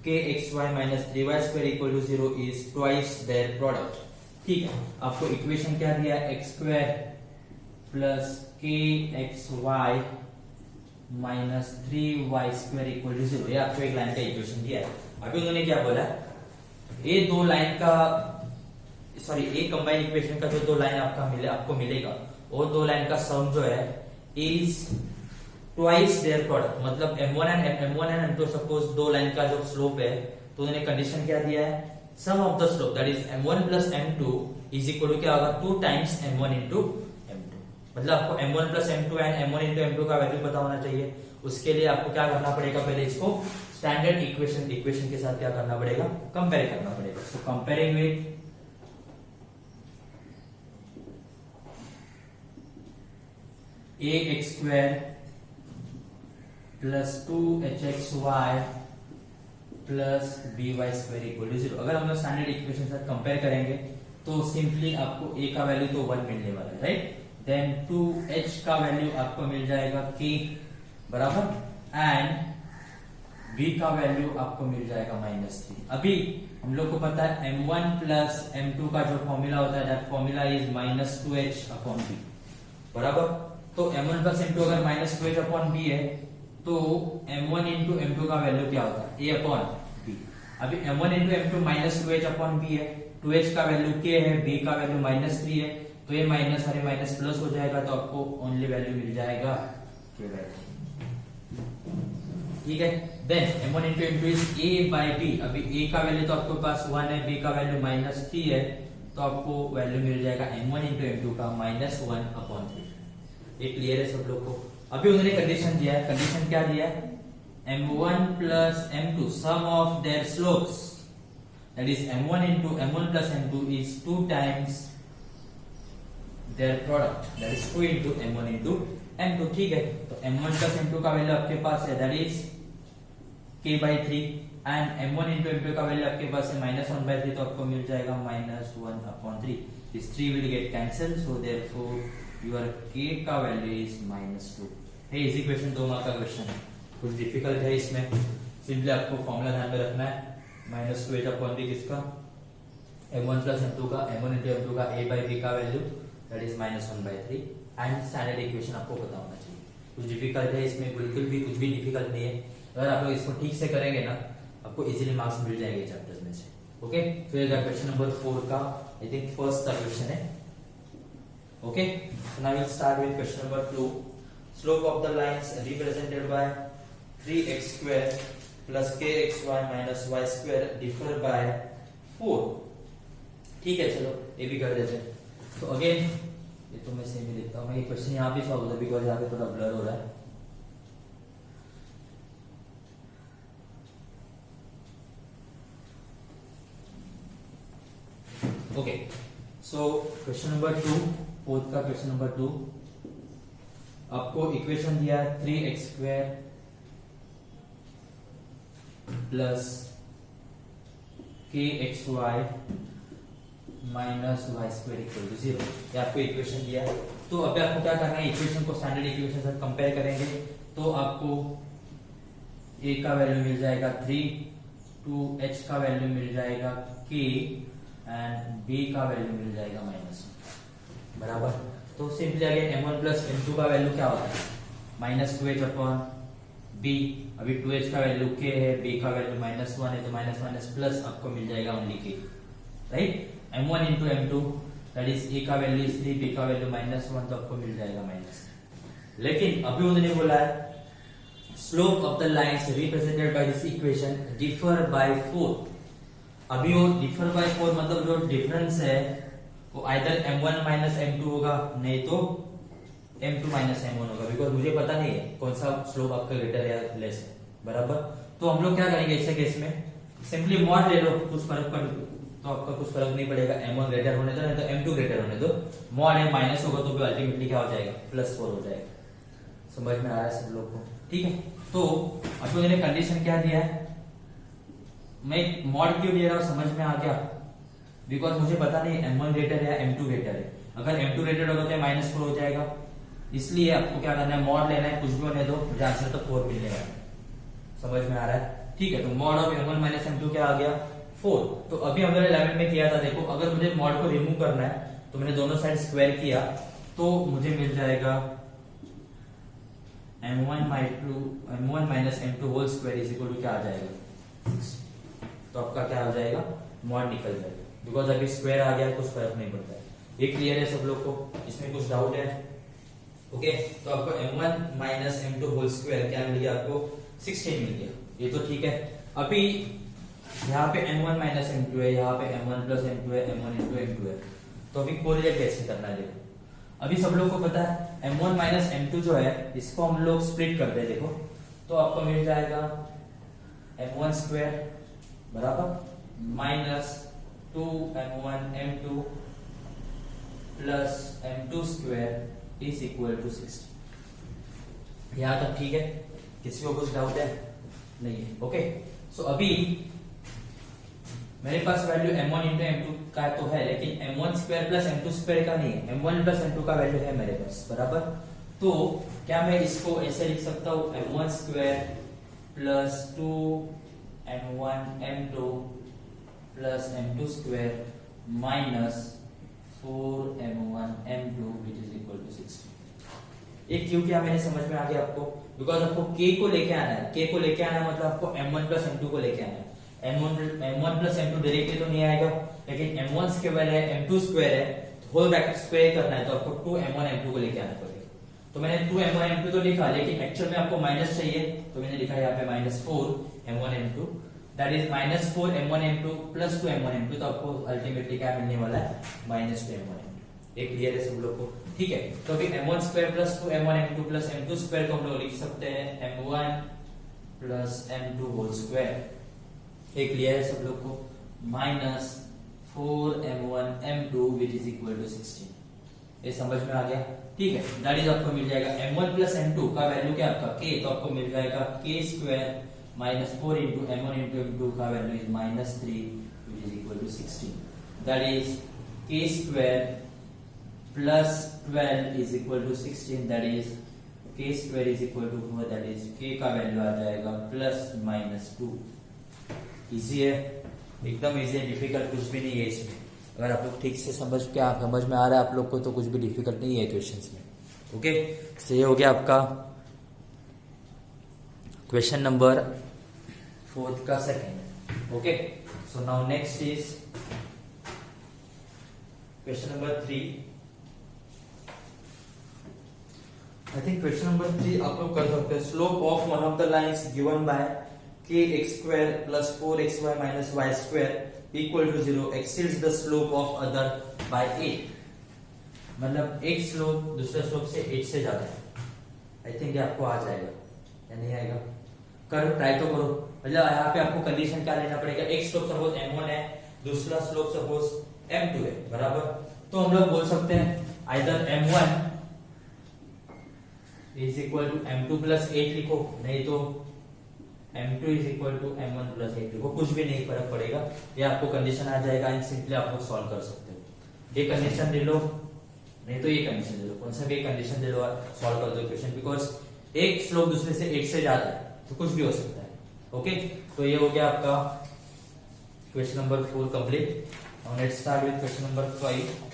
kxy minus 3y² = 0 is twice their product। ठीक है, आपको इक्वेशन क्या दिया है, x² plus kxy minus 3y² = 0, ये आपको एक line का इक्वेशन दिया है। अभी उन्होंने क्या बोला, ये दो लाइन का, सॉरी, एक कंबाइन इक्वेशन का जो दो लाइन आपको मिलेगा, वो दो लाइन का सम जो है इज ट्वाइस देयर प्रोडक्ट, मतलब m1 एंड m2 सपोज दो लाइन का जो स्लोप है, तो उन्होंने कंडीशन क्या दिया है, sum of the slope that is m1 plus m2 is equal to क्या होगा, 2 times m1 into m2, मतलब आपको m1 plus m2 and m1 into m2 का वैल्यू पता होना चाहिए। उसके लिए आपको क्या करना पड़ेगा, पहले इसको स्टैंडर्ड इक्वेशन के साथ क्या करना पड़ेगा, कंपेयर करना पड़ेगा। तो comparing with ax² plus 2hxy plus by² equal to 0। अगर हम लोग स्टैंडर्ड इक्वेशन के साथ कंपेयर करेंगे तो सिंपली आपको a का वैल्यू तो 1 मिलने वाला है, राइट। देन 2h का वैल्यू आपको मिल जाएगा k बराबर, एंड b का वैल्यू आपको मिल जाएगा -3। अभी हम लोग को पता है m1 प्लस m2 का जो फॉर्मूला होता है, that formula is -2h upon b बराबर। तो m1 प्लस m2 अगर -2h अपॉन b है तो m1 इंटू m2 का वैल्यू क्या होता है, a अपॉन b। अभी m1 into m2 -2h upon b है, 2h का वैल्यू k है, b का वैल्यू -3 है, तो ये माइनस और माइनस प्लस हो जाएगा, तो आपको ओनली वैल्यू मिल जाएगा k वैल्यू, ठीक है। Then m1 into m2 is a by b। अभी a का वैल्यू तो आपके पास 1 है, b का वैल्यू -3 है, तो आपको वैल्यू मिल जाएगा m1 इंटू m2 का -1 अपॉन 3। ये क्लियर है सब लोग को। अभी उन्होंने कंडीशन दिया है, कंडीशन क्या दिया है, m1 plus m2 sum of their slopes, that is m1 into m1 plus m2 is 2 times their product, that is 2 into m1 into m2, ठीक है। तो m1 प्लस m2 का वैल्यू आपके पास है, that is k/3, and m1 into m2 का value आपके पास है -1/3, तो आपको मिल जाएगा -1 upon 3। This 3 will get cancel, so therefore your k का वैल्यू इज -2। है इजी क्वेश्चन, 2 मार्क का क्वेश्चन है, कुछ डिफिकल्ट है इसमें, सिंपली आपको फॉर्मूला ध्यान में रखना है। -2h अपॉन b किसका, m1 प्लस m2 का, m1 इंटू m2 का a/b का value, that is -1/3, and standard equation आपको पता होना चाहिए। कुछ डिफिकल्ट है इसमें, बिल्कुल भी कुछ भी डिफिकल्ट नहीं है। अगर आप लोग इसको ठीक से करेंगे ना, आपको इजीली मार्क्स मिल जाएंगे चैप्टर्स में से, ओके। तो ये क्वेश्चन नंबर 4 का आई थिंक फर्स्ट का क्वेश्चन है, okay. So now we will start with question number 2। Slope of the lines represented by 3x² plus kxy minus y² differ by 4, ठीक है। चलो ये भी कर देते हैं। तो अगेन ये तो मैं सेम ही लिखता हूं, मैं ये क्वेश्चन यहां भी सॉल्व होता है बिकॉज़ यहां पे थोड़ा ब्लर हो रहा है। Okay, so question number 2, fourth का क्वेश्चन नंबर 2, आपको इक्वेशन दिया है 3x² plus kxy minus y² equal to 0, ये आपको इक्वेशन दिया है। तो अभी आपको क्या करना है, इक्वेशन को स्टैंडर्ड इक्वेशन से कंपेयर करेंगे, तो आपको a का वैल्यू मिल जाएगा 3, 2h का वैल्यू मिल जाएगा k, एंड b का वैल्यू मिल जाएगा -1 बराबर। तो simply again m1 plus m2 का वैल्यू क्या होता है, -2h अपॉन b। अभी 2h का वैल्यू k है, b का वैल्यू -1 है, तो माइनस प्लस आपको मिल जाएगा only k, right. m1 into m2 that is a का वैल्यू इज 3, b का वैल्यू -1, तो आपको मिल जाएगा -3। लेकिन अभी उन्होंने बोला है slope of the lines represented by this equation differ by 4। अभी वो डिफर बाय 4 मतलब जो डिफरेंस है वो आइदर m1 माइनस m2 होगा, नहीं तो m2 माइनस m1 होगा, बिकॉज मुझे पता नहीं है कौन सा स्लोप आपका ग्रेटर या लेस है बराबर। तो हम लोग क्या करेंगे ऐसे केस में, सिंपली मॉड ले लो, कुछ फर्क पड़ तो आपका कुछ फर्क नहीं पड़ेगा, m1 ग्रेटर होने दो नहीं तो m2 ग्रेटर होने दो। मॉड है माइनस होगा तो भी अल्टीमेटली क्या हो जाएगा, +4 हो जाएगा। समझ में आ रहा है सब लोग को, ठीक है। तो अब मैंने कंडीशन क्या दिया है, मैं मॉड क्यों ले रहा हूं समझ में आ गया, बिकॉज मुझे पता नहीं m1 ग्रेटर है या m2 ग्रेटर है। अगर m2 ग्रेटर होगा तो -4 हो जाएगा, इसलिए आपको क्या करना है, मॉड लेना है, कुछ भी होने दो, मुझे आंसर तो 4 मिलने वाला है। समझ में आ रहा है, ठीक है। तो mod of m1 minus m2 क्या आ गया, 4। तो अभी हमने 11 में किया था, देखो अगर मुझे मॉड को रिमूव करना है तो मैंने दोनों साइड स्क्वायर किया, तो मुझे मिल जाएगा m1 minus m2 whole square is equal to क्या आ जाएगा, 6। तो आपका क्या हो जाएगा, मॉड निकल जाएगा, बिकॉज अभी स्क्वायर आ गया कुछ फर्क नहीं पड़ता है। ये क्लियर है सब लोग को, इसमें कुछ डाउट है, ओके। तो आपको m1 minus m2 whole square क्या मिल गया, आपको 16 मिल गया, ये तो ठीक है। अभी यहाँ पे m1 माइनस m2 है, यहाँ पे m1 प्लस m2 है, m1 इंटू m2 है, तो अभी कोरिलेट कैसे करना है, देखो अभी सब लोग को पता है m1 माइनस m2 जो है इसको हम लोग स्प्लिट करते हैं, देखो तो आपको मिल जाएगा m1 स्क्वायर बराबर minus 2 m1 m2 plus m2 square is equal to 60। यहां तक ठीक है? किसी को कुछ डाउट है? नहीं है। ओके, सो अभी मेरे पास वैल्यू m1 इंटू m2 का तो है, लेकिन m1 square plus m2 square का नहीं है। m1 प्लस m2 का वैल्यू है मेरे पास बराबर। तो क्या मैं इसको ऐसे लिख सकता हूं m1 square plus 2 m1 m2 plus m2 square minus 4 m1 m2 which is equal to 60। एक क्यों किया मैंने समझ में आ गया आपको? बिकॉज आपको k को लेके आना है। k को लेके आना मतलब आपको m1 प्लस m2 को लेके आना है। m1 प्लस m2 डायरेक्टली तो नहीं आएगा, लेकिन m1 स्क्वायर है m2 स्क्वायर है, होल ब्रैकेट स्क्वायर करना है तो आपको 2 m1 m2 को लेके आना पड़ेगा। तो मैंने 2 m1 m2 तो लिखा, लेकिन एक्चुअल में आपको माइनस चाहिए तो मैंने लिखा यहाँ पे minus 4 m1 m2 that is minus 4 m1 m2 plus 2 m1 m2। तो आपको अल्टीमेटली क्या मिलने वाला है? Minus 2 m1 m2। एक क्लियर है सब लोग को? ठीक है, तो अभी m1 square plus 2 m1 m2 plus m2 square को हम लोग लिख सकते हैं m1 plus m2 whole square. एक क्लियर है सब लोग को? Minus 4 m1 m2 which is equal to 16। ये समझ में आ गया? ठीक है, दैट इज आपको मिल जाएगा m1 प्लस m2 का वैल्यू क्या आपका k, तो आपको मिल जाएगा k square minus 4 into m1 into m2 का value is minus 3 which is equal to 16। That is k square plus 12 is equal to 16। That is k square is equal to 4। That is k का value आ जाएगा plus minus 2। Easy है, एकदम easy है, difficult कुछ भी नहीं है इसमें। अगर आप लोग ठीक से समझ में आ रहा है आप लोग को तो कुछ भी डिफिकल्ट नहीं है क्वेश्चंस में। ओके, तो ये हो गया आपका क्वेश्चन नंबर 4 का second. Okay, so now next is question number 3। I think question number 3 आप लोग कर सकते हैं। Slope of one of the lines given by kx square plus 4xy minus y square equal to 0 exceeds the slope of other by 8। मतलब एक slope दूसरे slope से 8 से ज्यादा है। आई थिंक ये आपको आ जाएगा या नहीं आएगा? करो, ट्राई तो करो। मतलब यहाँ पे आपको कंडीशन क्या लेना पड़ेगा? एक स्लोप सपोज m1 है, दूसरा स्लोप सपोज m2 है बराबर। तो हम लोग बोल सकते हैं either m1 is equal to m2 plus 8 लिखो, नहीं तो m2 is equal to m1 plus 8 लिखो, कुछ भी नहीं फर्क पड़ेगा। ये आपको कंडीशन आ जाएगा एंड सिंपली आप लोग सॉल्व कर सकते हो। ये कंडीशन ले लो, नहीं तो ये कंडीशन ले लो, कौन सा भी कंडीशन ले लो, सॉल्व कर दो क्वेश्चन। बिकॉज एक स्लोप दूसरे से 8 से ज्यादा है तो कुछ भी हो सकता है। ओके, तो ये हो गया आपका question number 4 complete. Now let's start with question number 5।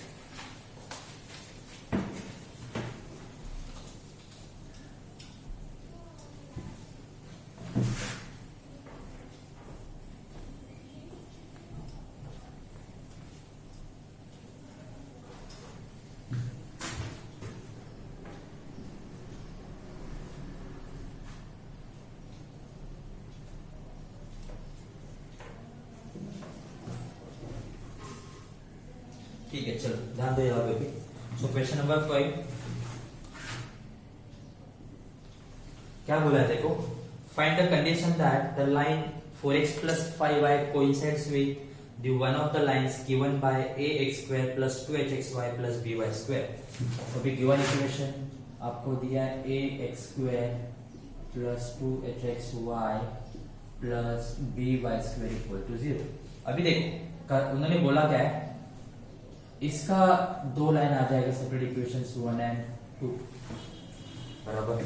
ठीक है, चलो ध्यान दो यहाँ पे भी। सो क्वेश्चन नंबर 5 क्या बोला है देखो, find the condition that the line 4x plus 5y coincides with the one of the lines given by ax square plus 2hxy plus by square। अभी गिवन इक्वेशन आपको दिया है ax square plus 2hxy plus by square equal to 0। अभी देखो उन्होंने बोला क्या है, इसका दो लाइन आ जाएगा सेपरेट इक्वेशंस 1 and 2 बराबर।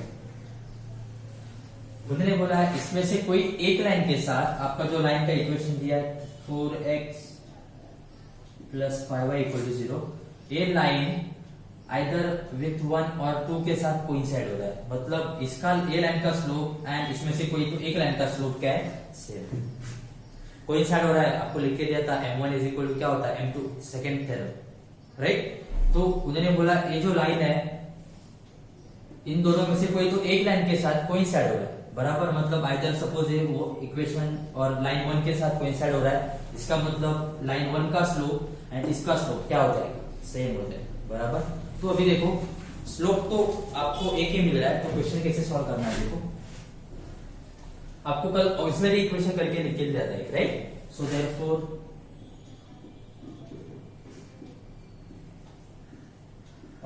उन्होंने बोला है इसमें से कोई एक लाइन के साथ आपका जो लाइन का इक्वेशन दिया है 4x plus 5y equal to 0, ये लाइन आइदर विथ 1 और 2 के साथ कोइंसाइड हो रहा है। मतलब इसका ये लाइन का स्लोप एंड इसमें से कोई तो एक लाइन का स्लोप क्या है, सेम कोइंसाइड हो रहा है। आपको लिख के दिया था m1 इज इक्वल टू क्या होता है m2, सेकंड थ्योरम, राइट। तो उन्होंने बोला ये जो लाइन है इन दोनों में से कोई तो एक लाइन के साथ कोइंसाइड हो रहा है बराबर। मतलब आइदर सपोज ये वो इक्वेशन और लाइन 1 के साथ कोइंसाइड हो रहा है, इसका मतलब लाइन 1 का स्लोप एंड इसका स्लोप क्या हो जाएगा, सेम हो जाएगा बराबर। तो अभी देखो स्लोप तो आपको एक ही मिल रहा है, तो क्वेश्चन कैसे सॉल्व करना है देखो। आपको कल ऑक्सिलरी इक्वेशन करके निकल जाता है, right? So therefore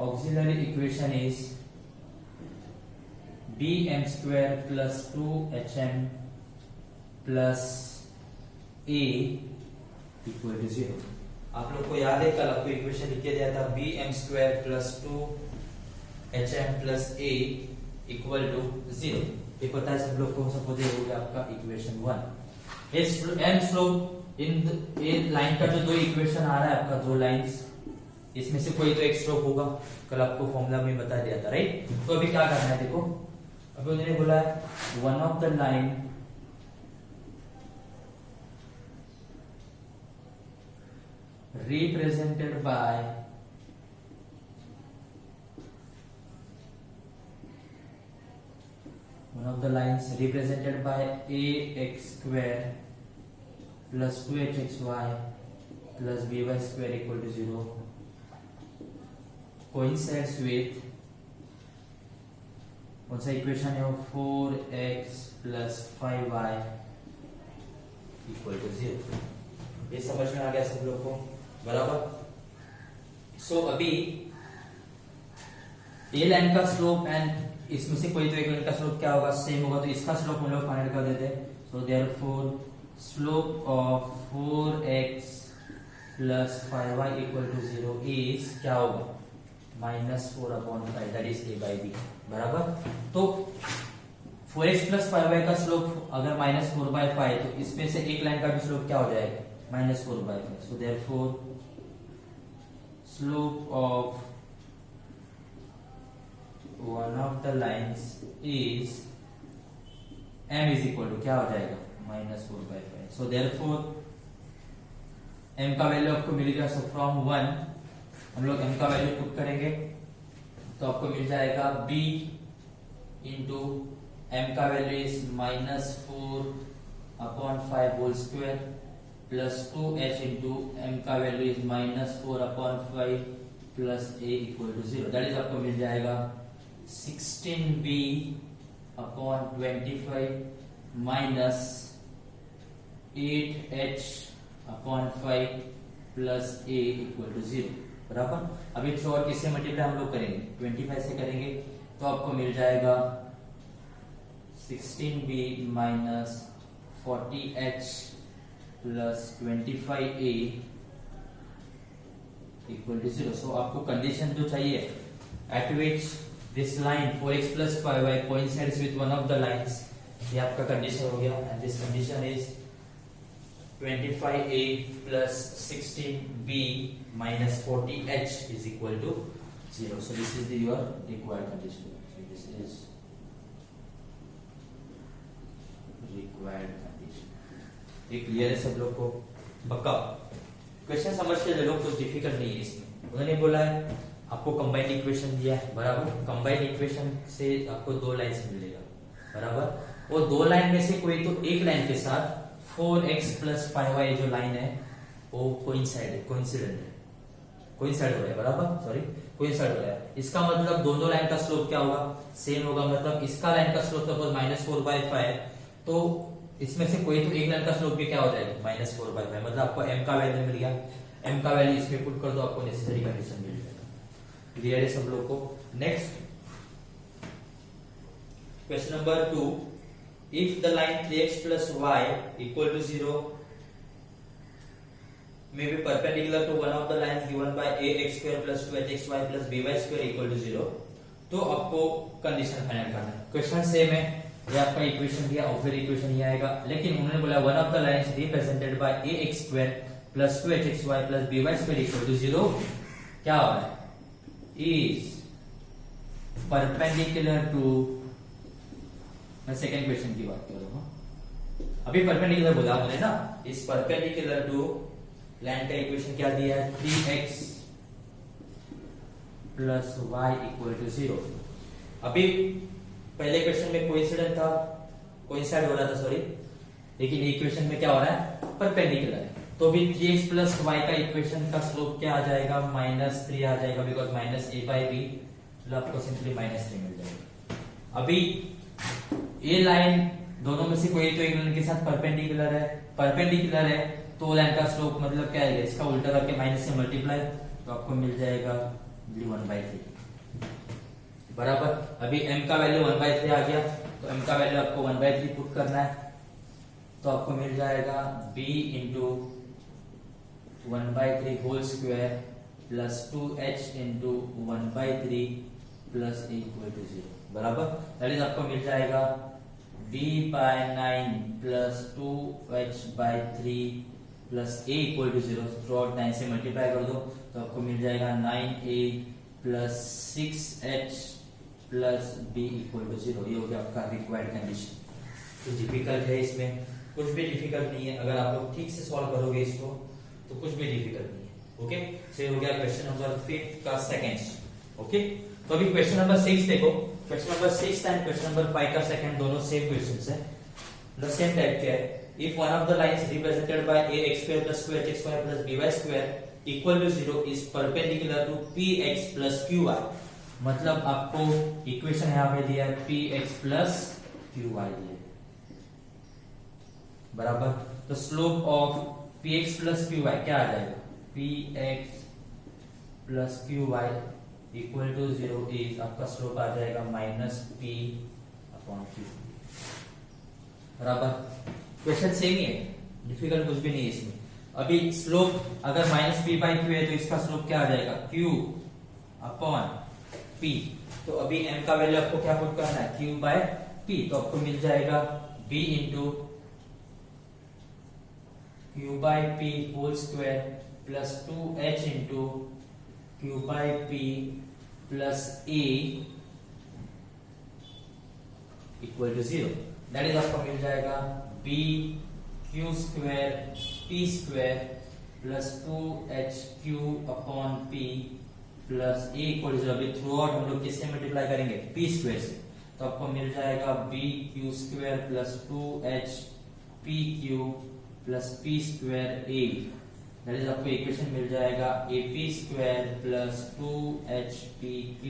auxiliary equation is bm square plus 2hm plus a equal to 0. आप लोग को याद है कल आपको इक्वेशन लिख के दिया था bm square plus 2hm plus a equal to 0. ये पता है सब लोग को, सपोज ये हो गया आपका इक्वेशन 1. इस m स्लोप इन लाइन का जो दो इक्वेशन आ रहा है आपका, दो लाइंस, इसमें से कोई तो एक स्लोप होगा, कल आपको फॉर्मूला में बता दिया था, राइट? तो अभी क्या करना है, देखो अभी उन्होंने बोला है one of the line represented by one of the lines represented by ax square plus 2hxy plus by square equal to 0 coincides with कौन सा इक्वेशन है वो 4x plus 5y equal to 0. ये समझ में आ गया सब लोग को, बराबर? सो अभी ए लाइन का स्लोप एंड इसमें से कोई तो एक लाइन का स्लोप क्या होगा, सेम होगा, तो इसका स्लोप हम लोग फाइंड कर देते हैं. सो therefore slope of 4x plus 5y equal to 0 is क्या होगा, -4/5, that is a by b, बराबर? तो 4x plus 5y का स्लोप अगर -4/5, तो इसमें से एक लाइन का भी स्लोप क्या हो जाएगा, -4/5. So therefore slope of one of the lines is m is equal to क्या हो जाएगा, -4/5. सो देयरफॉर m का वैल्यू आपको मिल गया. सो फ्रॉम 1 हम लोग m का वैल्यू पुट करेंगे तो आपको मिल जाएगा b इंटू m का value is -4/5 whole square plus 2h into m का value is -4/5 plus a equal to 0. That is आपको मिल जाएगा 16b/25 minus 8h/5 plus a equal to 0, बराबर? अभी थ्रो और किससे मल्टीप्लाई हम लोग करेंगे, 25 से करेंगे, तो आपको मिल जाएगा 16b minus 40h plus 25a equal to 0. So आपको कंडीशन जो चाहिए at which this line 4x plus 5y coincides with one of the lines, ये आपका कंडीशन हो गया. And this condition is 25a plus 16b minus 40h is equal to 0. So this is your required condition. So this is required condition. ये clear है सब लोग को? पक्का? क्वेश्चन समझ के ले लो, कुछ डिफिकल्ट नहीं है इसमें. उन्होंने बोला है आपको कंबाइंड इक्वेशन दिया है, बराबर? कंबाइंड इक्वेशन से आपको दो लाइन मिलेगा, बराबर? वो दो लाइन में से कोई तो एक लाइन के साथ 4x plus 5y जो लाइन है वो कोइंसाइड हो रहा है, बराबर? सॉरी, कोइंसाइड हो रहा है. इसका मतलब दोनों लाइन का स्लोप क्या होगा, सेम होगा. मतलब इसका लाइन का स्लोप सपोज -4/5, तो इसमें से कोई तो एक लाइन का स्लोप भी क्या हो जाएगा, -4/5. मतलब आपको m का वैल्यू मिल गया. m का वैल्यू इसमें पुट कर दो, आपको नेसेसरी कंडीशन मिल जाएगा. क्लियर है सब लोग को? Next question number 2. If the line 3x plus y equal to 0 may be perpendicular to one of the lines given by ax square plus 2hxy plus by square equal to 0, तो आपको condition find करना है. Question same है, ये आपका equation दिया, auxiliary equation ही आएगा, लेकिन उन्होंने बोला one of the lines represented by ax square plus 2hxy plus by square equal to 0 क्या हो रहा है, is perpendicular to, मैं सेकेंड क्वेश्चन की बात कर रहा हूं. अभी परपेंडिकुलर बोला हमने ना, इस परपेंडिकुलर टू लाइन का इक्वेशन क्या दिया है, 3x plus y equal to 0. अभी पहले क्वेश्चन में कोइंसिडेंट था, कोइंसाइड हो रहा था, सॉरी, लेकिन इक्वेशन में क्या हो रहा है, परपेंडिकुलर है. तो भी 3x plus y का इक्वेशन का स्लोप क्या आ जाएगा, -3 आ जाएगा, बिकॉज -a/b, तो आपको सिंपली -3 मिल जाएगा. अभी ये लाइन दोनों में से कोई तो एक लाइन के साथ परपेंडिकुलर है तो लाइन का स्लोप मतलब क्या है, इसका उल्टा करके माइनस से मल्टीप्लाई, तो आपको मिल जाएगा 1/3 बराबर। अभी m का वैल्यू 1/3 आ गया, तो m का वैल्यू आपको 1/3 पुट करना है, तो आपको मिल जाएगा b into 1/3 whole square plus 2h into 1/3 plus a equal to 0 बराबर। दैट इज आपको मिल जाएगा b/9 plus 2h/3 plus a equal to 0। Throughout 9 से मल्टीप्लाई कर दो तो आपको मिल जाएगा 9a plus 6h plus b equal to 0। ये हो गया आपका रिक्वायर्ड कंडीशन। तो डिफिकल्ट है, इसमें कुछ भी डिफिकल्ट नहीं है, अगर आप लोग ठीक से सॉल्व करोगे इसको तो कुछ भी डिफिकल्ट नहीं है। ओके, सो ये हो गया क्वेश्चन नंबर 5 का सेकंड। ओके, तो अभी क्वेश्चन नंबर 6 देखो। Question number 6 and question number 5 का सेकंड दोनों सेम क्वेश्चंस है, द सेम टाइप के है। If one of the lines represented by ax² + 2hx² + by² equal to 0 is perpendicular to px + qy, मतलब आपको इक्वेशन यहां पे दिया है px + qy दिया बराबर। तो स्लोप ऑफ px + qy क्या आ जाएगा, px + qy equal to 0 is आपका स्लोप आ जाएगा -p/q बराबर। क्वेश्चन सेम ही है, डिफिकल्ट कुछ भी नहीं है इसमें। अभी स्लोप अगर -p/q है तो इसका स्लोप क्या आ जाएगा, q/p। तो अभी m का वैल्यू आपको क्या पुट करना है, q/p, तो आपको मिल जाएगा b into q/p whole square plus 2h into q/p plus a equal to 0। That is आपको मिल जाएगा b q² p² plus 2hq/p plus a equal to 0। अभी थ्रू आउट हम लोग किससे मल्टीप्लाई करेंगे, p² से, तो आपको मिल जाएगा b q² plus 2hpq plus p² a। That is आपको इक्वेशन मिल जाएगा ap² plus 2hpq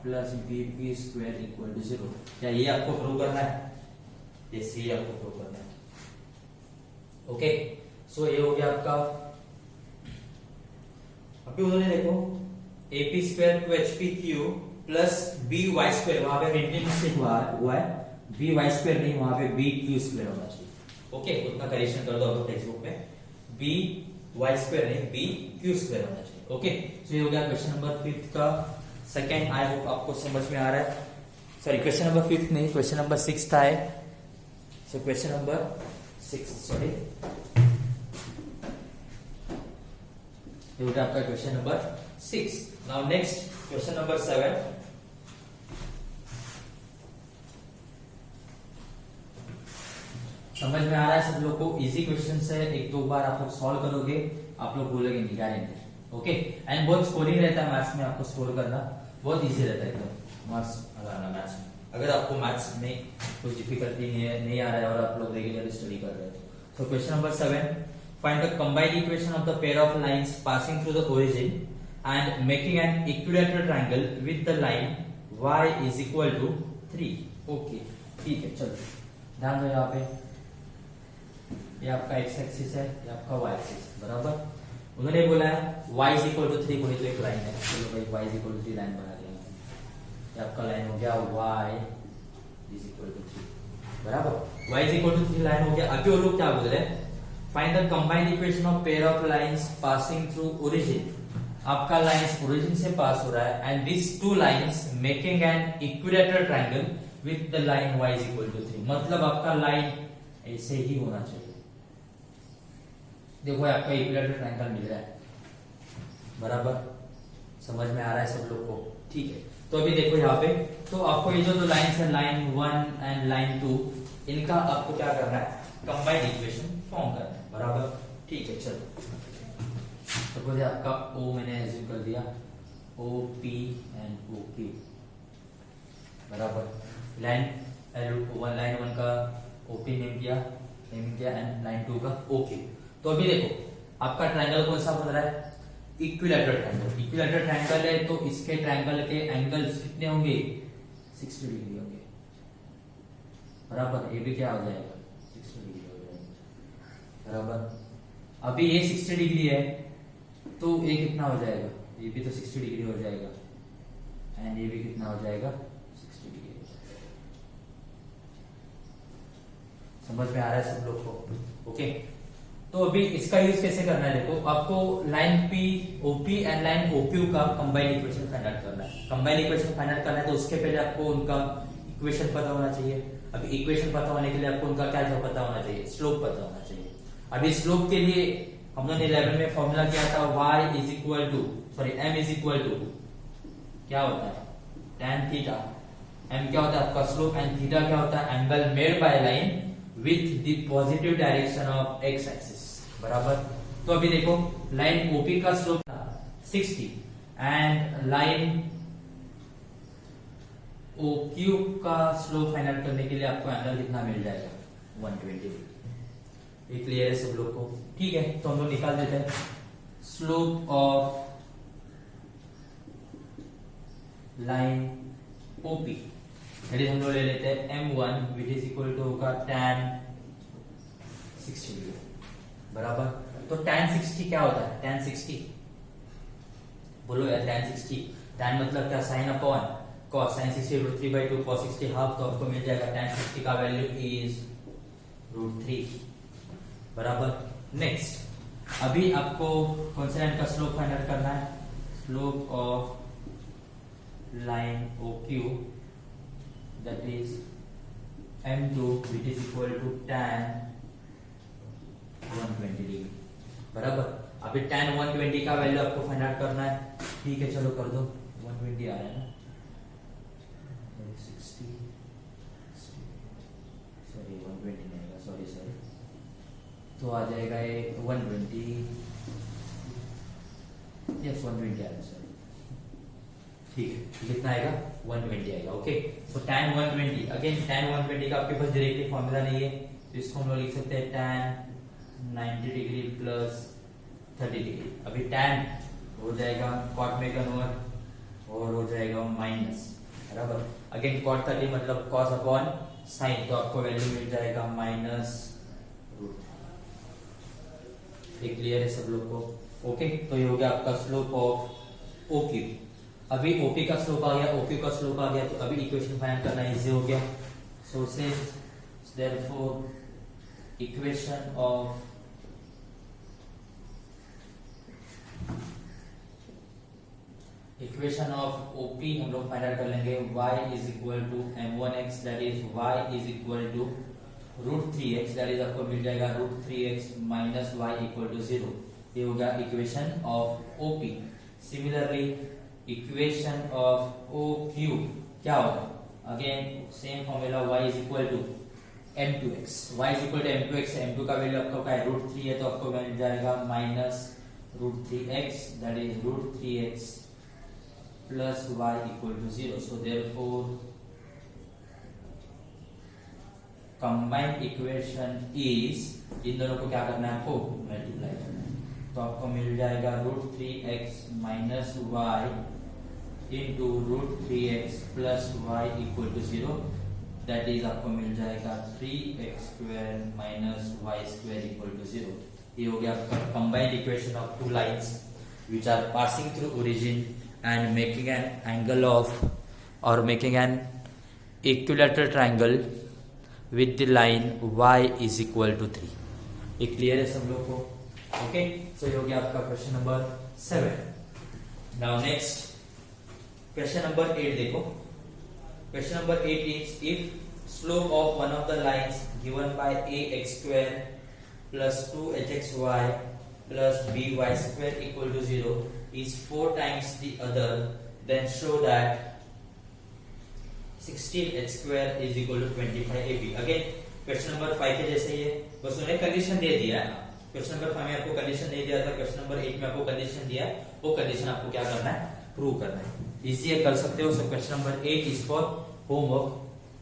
plus bp² equal to 0। क्या ये आपको प्रूव करना है, यस ये आपको प्रूव करना है। ओके, सो ये हो गया आपका। अभी उन्होंने देखो ap² 2hpq प्लस by², वहां पे मेंटेन मिस्टेक हुआ है, by² नहीं, वहां पे bq² होना चाहिए। ओके, उतना करेक्शन कर दो आप टेक्स्ट बुक में, by² नहीं bq² होना चाहिए। ओके, सो ये हो गया क्वेश्चन नंबर 5 का सेकंड। आई होप आपको समझ में आ रहा है। सॉरी, क्वेश्चन नंबर 5 नहीं, क्वेश्चन नंबर 6 था है। सो क्वेश्चन नंबर 6, सॉरी, ये हो गया आपका question number 6। Now next question number 7। समझ में आ रहा है सब लोग को, इजी क्वेश्चन है, एक दो बार आप लोग सॉल्व करोगे आप लोग बोलेंगे नहीं, गारंटी। ओके, एंड बहुत स्कोरिंग रहता है मैथ्स में, आपको स्कोर करना बहुत इजी रहता है एकदम मार्क्स लगाना मैथ्स में। अगर आपको मैथ्स में कुछ डिफिकल्टी नहीं आ रहा है और आप लोग रेगुलर स्टडी कर रहे हो। So question number 7, find the combined equation of the pair of lines passing through the origin and making an equilateral triangle with the line y is equal to 3। Okay, ठीक है, चलो ध्यान दो, यहाँ पे ये आपका x एक्सिस है, ये आपका y एक्सिस बराबर। उन्होंने बोला है y इज इक्वल टू 3 कोई तो एक लाइन है, चलो भाई y is equal to 3 line बना दिया। ये आपका लाइन हो गया y इज इक्वल टू 3 बराबर, y is equal to 3 line हो गया। अभी वो लोग क्या बोल रहे हैं, find the combined equation of pair of lines passing through origin. आपका लाइंस ओरिजिन से पास हो रहा है and this two lines making an equilateral triangle with the line y is equal to 3, मतलब आपका लाइन ऐसे ही होना चाहिए। देखो आपका इक्विलैटरल ट्रायंगल मिल रहा है बराबर, समझ में आ रहा है सब लोग को, ठीक है। तो अभी देखो यहाँ पे, तो आपको ये जो दो लाइंस है, लाइन 1 एंड लाइन 2, इनका आपको क्या करना है, कंबाइंड इक्वेशन फॉर्म करना है बराबर, ठीक है। चलो सपोज आपका O मैंने एज्यूम कर दिया, OP एंड OQ बराबर। लाइन 1 का OP नेम किया एंड लाइन 2 का OQ। तो अभी देखो आपका ट्रायंगल कौन सा बन रहा है, इक्विलैटरल ट्रायंगल। इक्विलैटरल ट्रायंगल है तो इसके ट्रायंगल के एंगल्स कितने होंगे, 60 डिग्री होंगे बराबर। ए भी क्या हो जाएगा 60 डिग्री हो जाएगा बराबर। अभी ये 60 डिग्री है तो ए कितना हो जाएगा, ये भी तो 60 डिग्री हो जाएगा एंड ये भी कितना हो जाएगा 60 डिग्री हो जाएगा। समझ में आ रहा है सब लोग को? ओके, तो अभी इसका यूज कैसे करना है, देखो आपको line P OP and line OQ का कंबाइंड इक्वेशन फाइंड आउट करना है। कंबाइंड इक्वेशन फाइंड आउट करना है तो उसके पहले आपको उनका इक्वेशन पता होना चाहिए। अभी इक्वेशन पता होने के लिए आपको उनका क्या क्या पता होना चाहिए, स्लोप पता होना चाहिए। अभी स्लोप के लिए हम लोगों ने 11 में फॉर्मूला किया था y is equal to m is equal to क्या होता है tan थीटा। m क्या होता है आपका स्लोप एंड थीटा क्या होता है angle made by line with the positive direction of x axis बराबर। तो अभी देखो लाइन ओपी का स्लोप था 60 एंड लाइन ओक्यू का स्लोप फाइंड आउट करने के लिए आपको एंगल कितना मिल जाएगा 120। ये क्लियर है सब लोग को? ठीक है, तो हम लोग निकाल देते हैं स्लोप ऑफ लाइन ओपी। हम लोग ले लेते हैं m1 which is equal to होगा tan 60 डिग्री बराबर। तो tan 60 क्या होता है, tan 60 बोलो यार, tan 60 tan मतलब क्या sin upon cos, sin 60 √3/2 cos 60 half, तो आपको मिल जाएगा tan 60 का वैल्यू इज √3 बराबर। नेक्स्ट अभी आपको कौन सा लाइन का स्लोप फाइंड आउट करना है, slope of line OQ that is m2 which is equal to tan 120 degree बराबर। अभी tan 120 का वैल्यू आपको फाइंड आउट करना है। ठीक है, चलो कर दो। 120 आ रहा है ना, 60 सॉरी 120 नहीं आएगा, सॉरी तो आ जाएगा ये 120, यस 120 आ रहा है सॉरी। ठीक है, कितना आएगा 120 आएगा। ओके, तो tan 120 अगेन tan 120 का आपके पास डायरेक्टली फॉर्मूला नहीं है तो इसको हम लोग लिख सकते हैं tan 90 डिग्री प्लस 30 डिग्री। अभी tan हो जाएगा cot में कन्वर्ट और हो जाएगा माइनस बराबर। अगेन cot 30 मतलब cos अपॉन साइन, तो आपको वैल्यू मिल जाएगा माइनस रूट। ये क्लियर है सब लोग को? ओके, तो ये हो गया आपका स्लोप ऑफ OQ। अभी OP का स्लोप आ गया, OQ का स्लोप आ गया, तो अभी इक्वेशन फाइंड करना इजी हो गया। So since therefore equation of OP हम लोग फाइंड आउट कर लेंगे। y is equal to m1x that is y is equal to √3x that is आपको मिल जाएगा √3x minus y equal to 0। ये हो गया equation of OP। Similarly equation of OQ क्या होगा, again same formula y is equal to m2x। y is equal to m2x, m2 का value आपका क्या है √3 है, तो आपको मिल जाएगा minus √3x that is √3x plus y equal to 0। So therefore combined equation is, इन दोनों को क्या करना है आपको मल्टीप्लाई करना है, तो आपको मिल जाएगा √3x minus y into √3x plus y equal to 0 that is आपको मिल जाएगा 3x² minus y² equal to 0। ये हो गया आपका combined equation of two lines which are passing through origin and making an angle of और making an equilateral triangle with the line y is equal to 3। ये clear है सब लोग को? ओके, सो ये हो गया आपका question number 7। Now next question number 8 देखो। Question number 8 is if slope of one of the lines given by ax² plus 2hxy plus by² equal to 0 is 4 times the other, then show that 16h² is equal to 25ab। Again question number 5 के जैसे ही है, बस उन्हें condition दे दिया है। Question number 5 में आपको condition नहीं दिया था, क्वेश्चन नंबर 8 में आपको कंडीशन दिया है, वो कंडीशन आपको क्या करना है प्रूव करना है। इजी है, कर सकते हो। So question number 8 is for homework.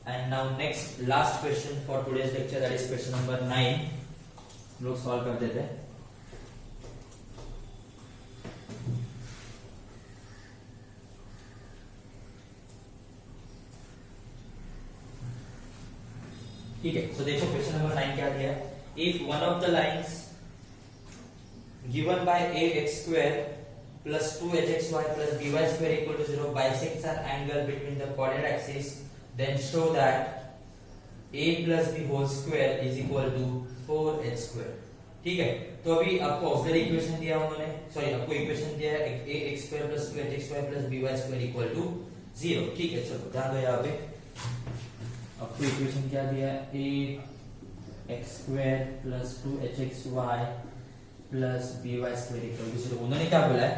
And now next last question for today's lecture that is question number 9 लोग सॉल्व कर देते हैं। ठीक है। सो देखो क्वेश्चन नंबर 9 क्या दिया है, if one of the lines given bye ax square plus 2hxy plus by square equal to 0 bisects an angle between the coordinate axis, then show that a plus b whole square is equal to 4h square। ठीक है, तो अभी आपको auxiliary equation दिया उन्होंने, sorry आपको equation दिया है ax square plus 2hxy plus by square equal to 0। ठीक है, चलो ध्यान दो यहाँ पे, आपको इक्वेशन क्या दिया है, ax square plus 2hxy plus by square equal to 0। उन्होंने क्या बोला है,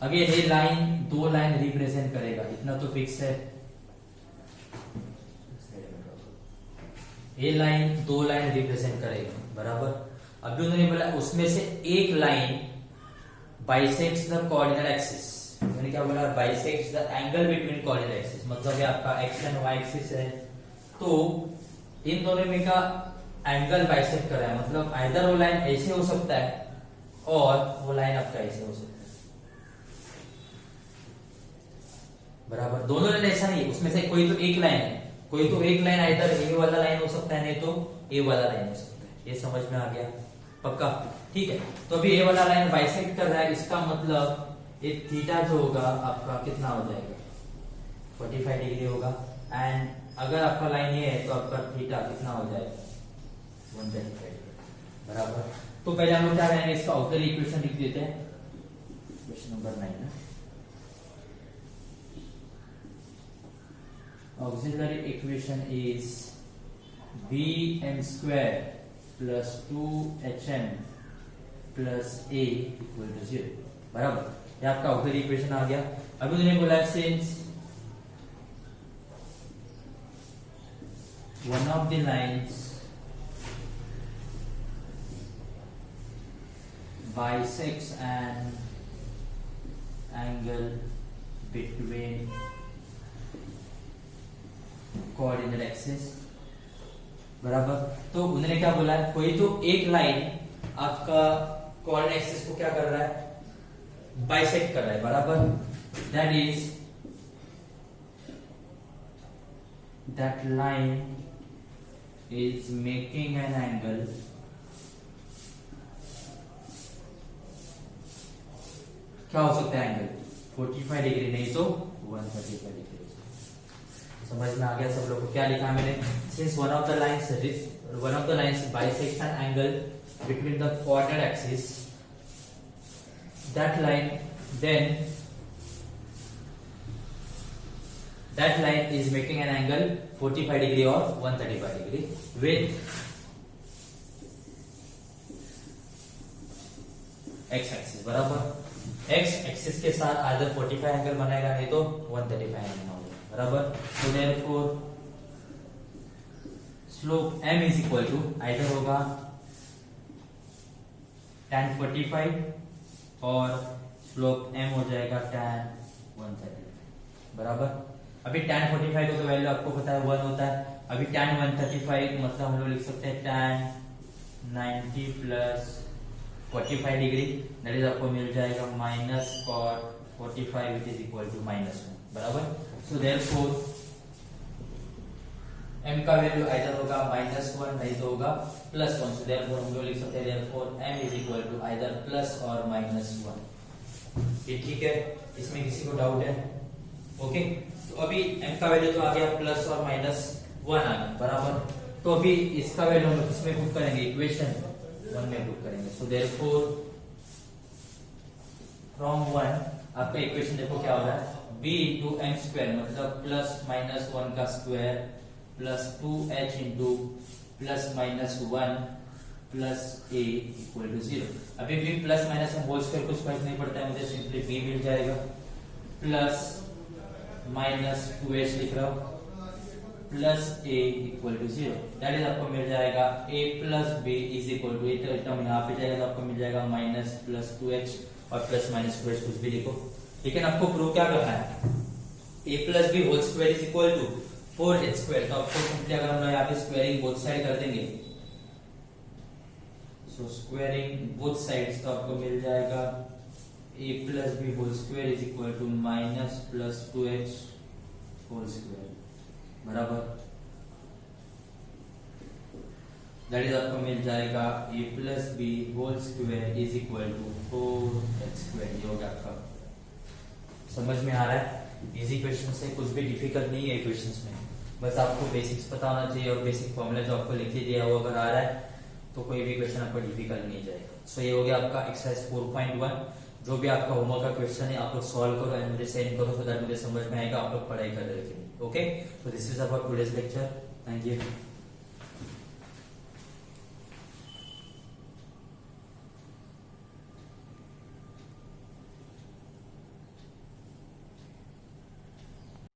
अभी ये लाइन दो लाइन रिप्रेजेंट करेगा, इतना तो फिक्स है, ये लाइन दो लाइन रिप्रेजेंट करेगा बराबर। अभी उन्होंने बोला उसमें से एक line bisects the coordinate axis, उन्होंने क्या बोला, bisects the angle between coordinate axis, मतलब ये आपका एक्स एंड वाई एक्सिस है, तो इन दोनों में का एंगल बाइसेक्ट कर रहा है, मतलब आइदर वो लाइन ऐसे हो सकता है और वो लाइन आपका ऐसे हो सकता है बराबर। दोनों लाइन ऐसा नहीं है, उसमें से कोई तो एक लाइन है, कोई तो एक लाइन आइदर ए वाला लाइन हो सकता है, नहीं तो ए वाला लाइन हो सकता है। ये समझ में आ गया पक्का? ठीक है, तो अभी ए वाला लाइन बाइसेक्ट कर रहा है, इसका मतलब ये थीटा जो होगा आपका कितना हो जाएगा, 45 डिग्री होगा, एंड अगर आपका लाइन ये है तो आपका थीटा कितना हो जाएगा, 135 डिग्री बराबर। तो पहले हम लोग क्या करेंगे, इसका ऑक्सिलरी इक्वेशन लिख देते हैं, क्वेश्चन नंबर 9 है। Auxiliary equation is bm square plus 2hm plus a equal to 0 बराबर। ये आपका ऑक्सिलरी इक्वेशन आ गया। अभी उन्होंने बोला since one of the lines bisects an angle between coordinate axis बराबर, तो उन्होंने क्या बोला है, कोई तो एक लाइन आपका कोऑर्डिनेट एक्सिस को क्या कर रहा है, बाइसेक्ट कर रहा है बराबर। That is that line is making an angle क्या हो सकता है एंगल, 45 डिग्री नहीं तो 135 डिग्री। समझ में आ गया सब लोग को? क्या लिखा मैंने, since one of the lines bisects an angle between the coordinate axis, that line is making an angle 45 degree or 135 degree with x axis बराबर। x axis के साथ आइदर 45 एंगल बनाएगा, नहीं तो 135 एंगल बराबर। तो therefore slope m is equal to either होगा tan 45 और स्लोप m हो जाएगा tan 135 बराबर। अभी tan 45 का तो वैल्यू आपको पता है 1 होता है, अभी tan 135 मतलब हम लोग लिख सकते हैं tan 90 plus 45 degree, that is आपको मिल जाएगा minus cot 45 which is equal to -1 बराबर। सो देयरफॉर m का वैल्यू आइदर होगा -1 नहीं तो होगा +1। सो देयरफॉर हम लोग लिख सकते हैं therefore m is equal to either plus और -1। ये ठीक है, इसमें किसी को डाउट है? ओके, तो अभी m का वैल्यू तो आ गया प्लस और -1 आ गया बराबर। तो अभी इसका वैल्यू हम किसमें पुट करेंगे, इक्वेशन 1 में पुट करेंगे। सो देयरफॉर फ्रॉम 1 आपका इक्वेशन देखो क्या हो रहा है, b इंटू एम स्क्वायर मतलब प्लस -1 का square plus 2h into plus -1 plus a equal to 0। अभी भी प्लस माइनस हम होल स्क्वायर कुछ फर्क नहीं पड़ता है, मुझे सिंपली b मिल जाएगा प्लस -2h लिख रहा हूं plus a equal to 0। That is आपको मिल जाएगा a plus b is equal to, ये टर्म यहाँ पे जाएगा तो आपको मिल जाएगा माइनस प्लस 2h और प्लस -2h कुछ भी लिखो। लेकिन आपको प्रूव क्या करना है, a plus B whole square is equal to 4h square. तो आपको सिंपली अगर हम यहाँ पे स्क्वायरिंग बोथ साइड कर देंगे, सो स्क्वायरिंग बोथ साइड्स, तो आपको मिल जाएगा a plus B whole square is equal to minus plus 2h whole square बराबर। दैट इज आपको मिल जाएगा a plus B whole square is equal to 4x square. ये हो गया आपका। समझ में आ रहा है? इजी क्वेश्चन है, कुछ भी डिफिकल्ट नहीं है क्वेश्चंस में, बस आपको बेसिक्स पता होना चाहिए और बेसिक फॉर्मूला जो आपको लिख के दिया वो अगर आ रहा है तो कोई भी क्वेश्चन आपको डिफिकल्ट नहीं जाएगा। सो ये हो गया आपका एक्सरसाइज 4.1। जो भी आपका होमवर्क का क्वेश्चन है आप लोग सॉल्व करो एंड मुझे सेंड करो, सो दैट मुझे समझ में आएगा आप लोग पढ़ाई कर रहे थे। Okay, so this is about today's lecture. Thank you.